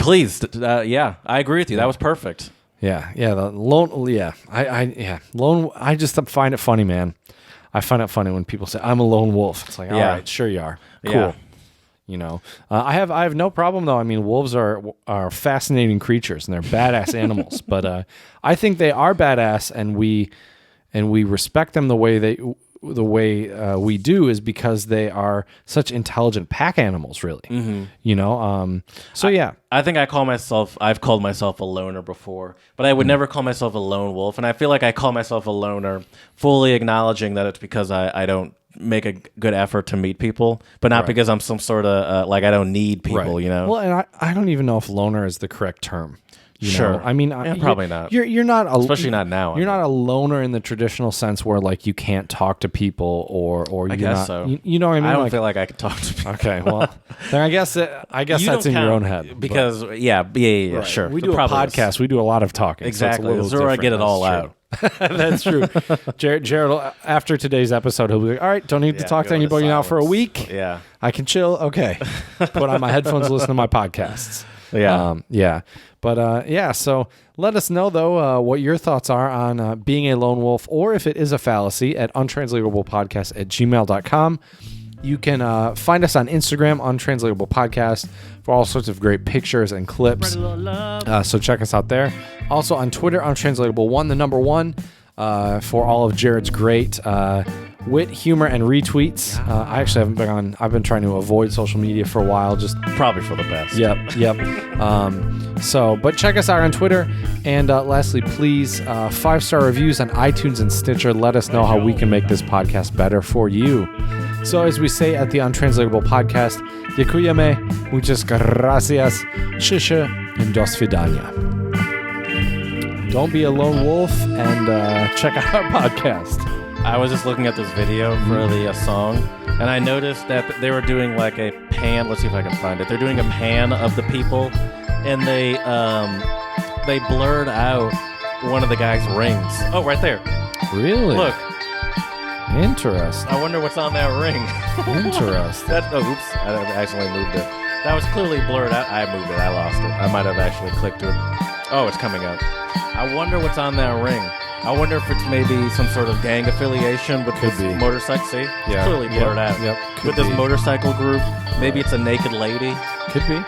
Please, yeah, I agree with you. That was perfect. Yeah. The lone. Yeah. Lone. I just find it funny, man. I find it funny when people say I'm a lone wolf. It's like, all right, sure you are. Cool. Yeah. I have no problem though. I mean, wolves are fascinating creatures and they're badass animals. But I think they are badass, and we respect them the way we do is because they are such intelligent pack animals, really. So yeah, I think I've called myself a loner before, but I would never call myself a lone wolf. And I feel like I call myself a loner, fully acknowledging that it's because I don't make a good effort to meet people, but not because I'm some sort of like I don't need people, Well, and I don't even know if loner is the correct term. You Sure. know? I mean, probably not. You're not Especially not now. You're not a loner in the traditional sense where like you can't talk to people or I you're guess not. so. You know what I mean? I don't Like, feel like I could talk to people. okay, well, then I guess You that's don't in your count own head. because yeah, sure. We The do a problem is- podcast. We do a lot of talking. Exactly. So it's This is a little where I get it different. all That's out. true. That's true. Jared, after today's episode, he'll be like, all right, don't need to Yeah, talk to go into anybody now for a silence. week. Yeah. I can chill. Okay. Put on my headphones, listen to my podcasts. Yeah. Yeah. But yeah, so let us know, though, what your thoughts are on being a lone wolf or if it is a fallacy at untranslatablepodcast@gmail.com. You can find us on Instagram, Untranslatable Podcast, for all sorts of great pictures and clips. So check us out there. Also on Twitter, Untranslatable1, the number 1, for all of Jared's great wit, humor, and retweets. I actually haven't been on. I've been trying to avoid social media for a while. Just Probably for the best. Yep. But check us out on Twitter. And lastly, please, 5-star reviews on iTunes and Stitcher. Let us know how we can make this podcast better for you. So as we say at the Untranslatable Podcast, dziękujemy, muchas gracias, shisha, and do svidania. Don't be a lone wolf and check out our podcast. I was just looking at this video for the song, and I noticed that they were doing like a pan. Let's see if I can find it. They're doing a pan of the people, and they blurred out one of the guy's rings. Oh, right there. Really? Look. Interesting. I wonder what's on that ring. Interesting. Oops. I accidentally moved it. That was clearly blurred out. I moved it. I lost it. I might have actually clicked it. Oh, it's coming up. I wonder what's on that ring. I wonder if it's maybe some sort of gang affiliation with this motorcycle. See? Yeah. It's clearly blurred out. Yep. With this motorcycle group. Maybe it's a naked lady. Could be.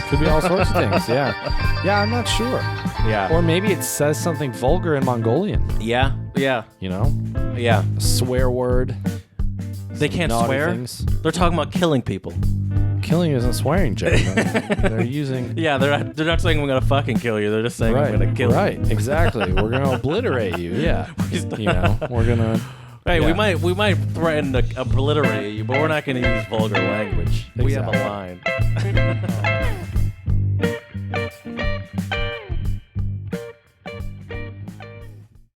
Could be all sorts of things. Yeah. Yeah, I'm not sure. Yeah. Or maybe it says something vulgar in Mongolian. Yeah. You know? Yeah. A swear word. They can't naughty swear. things. They're talking about killing people. Killing isn't swearing, Jay. They're using... Yeah, they're not saying we're gonna fucking kill you. They're just saying Right, we're gonna kill you. right, exactly. We're gonna obliterate you. Yeah, you know, we're gonna. Hey, yeah. we might threaten to obliterate you, but we're not gonna use vulgar language. We have a line.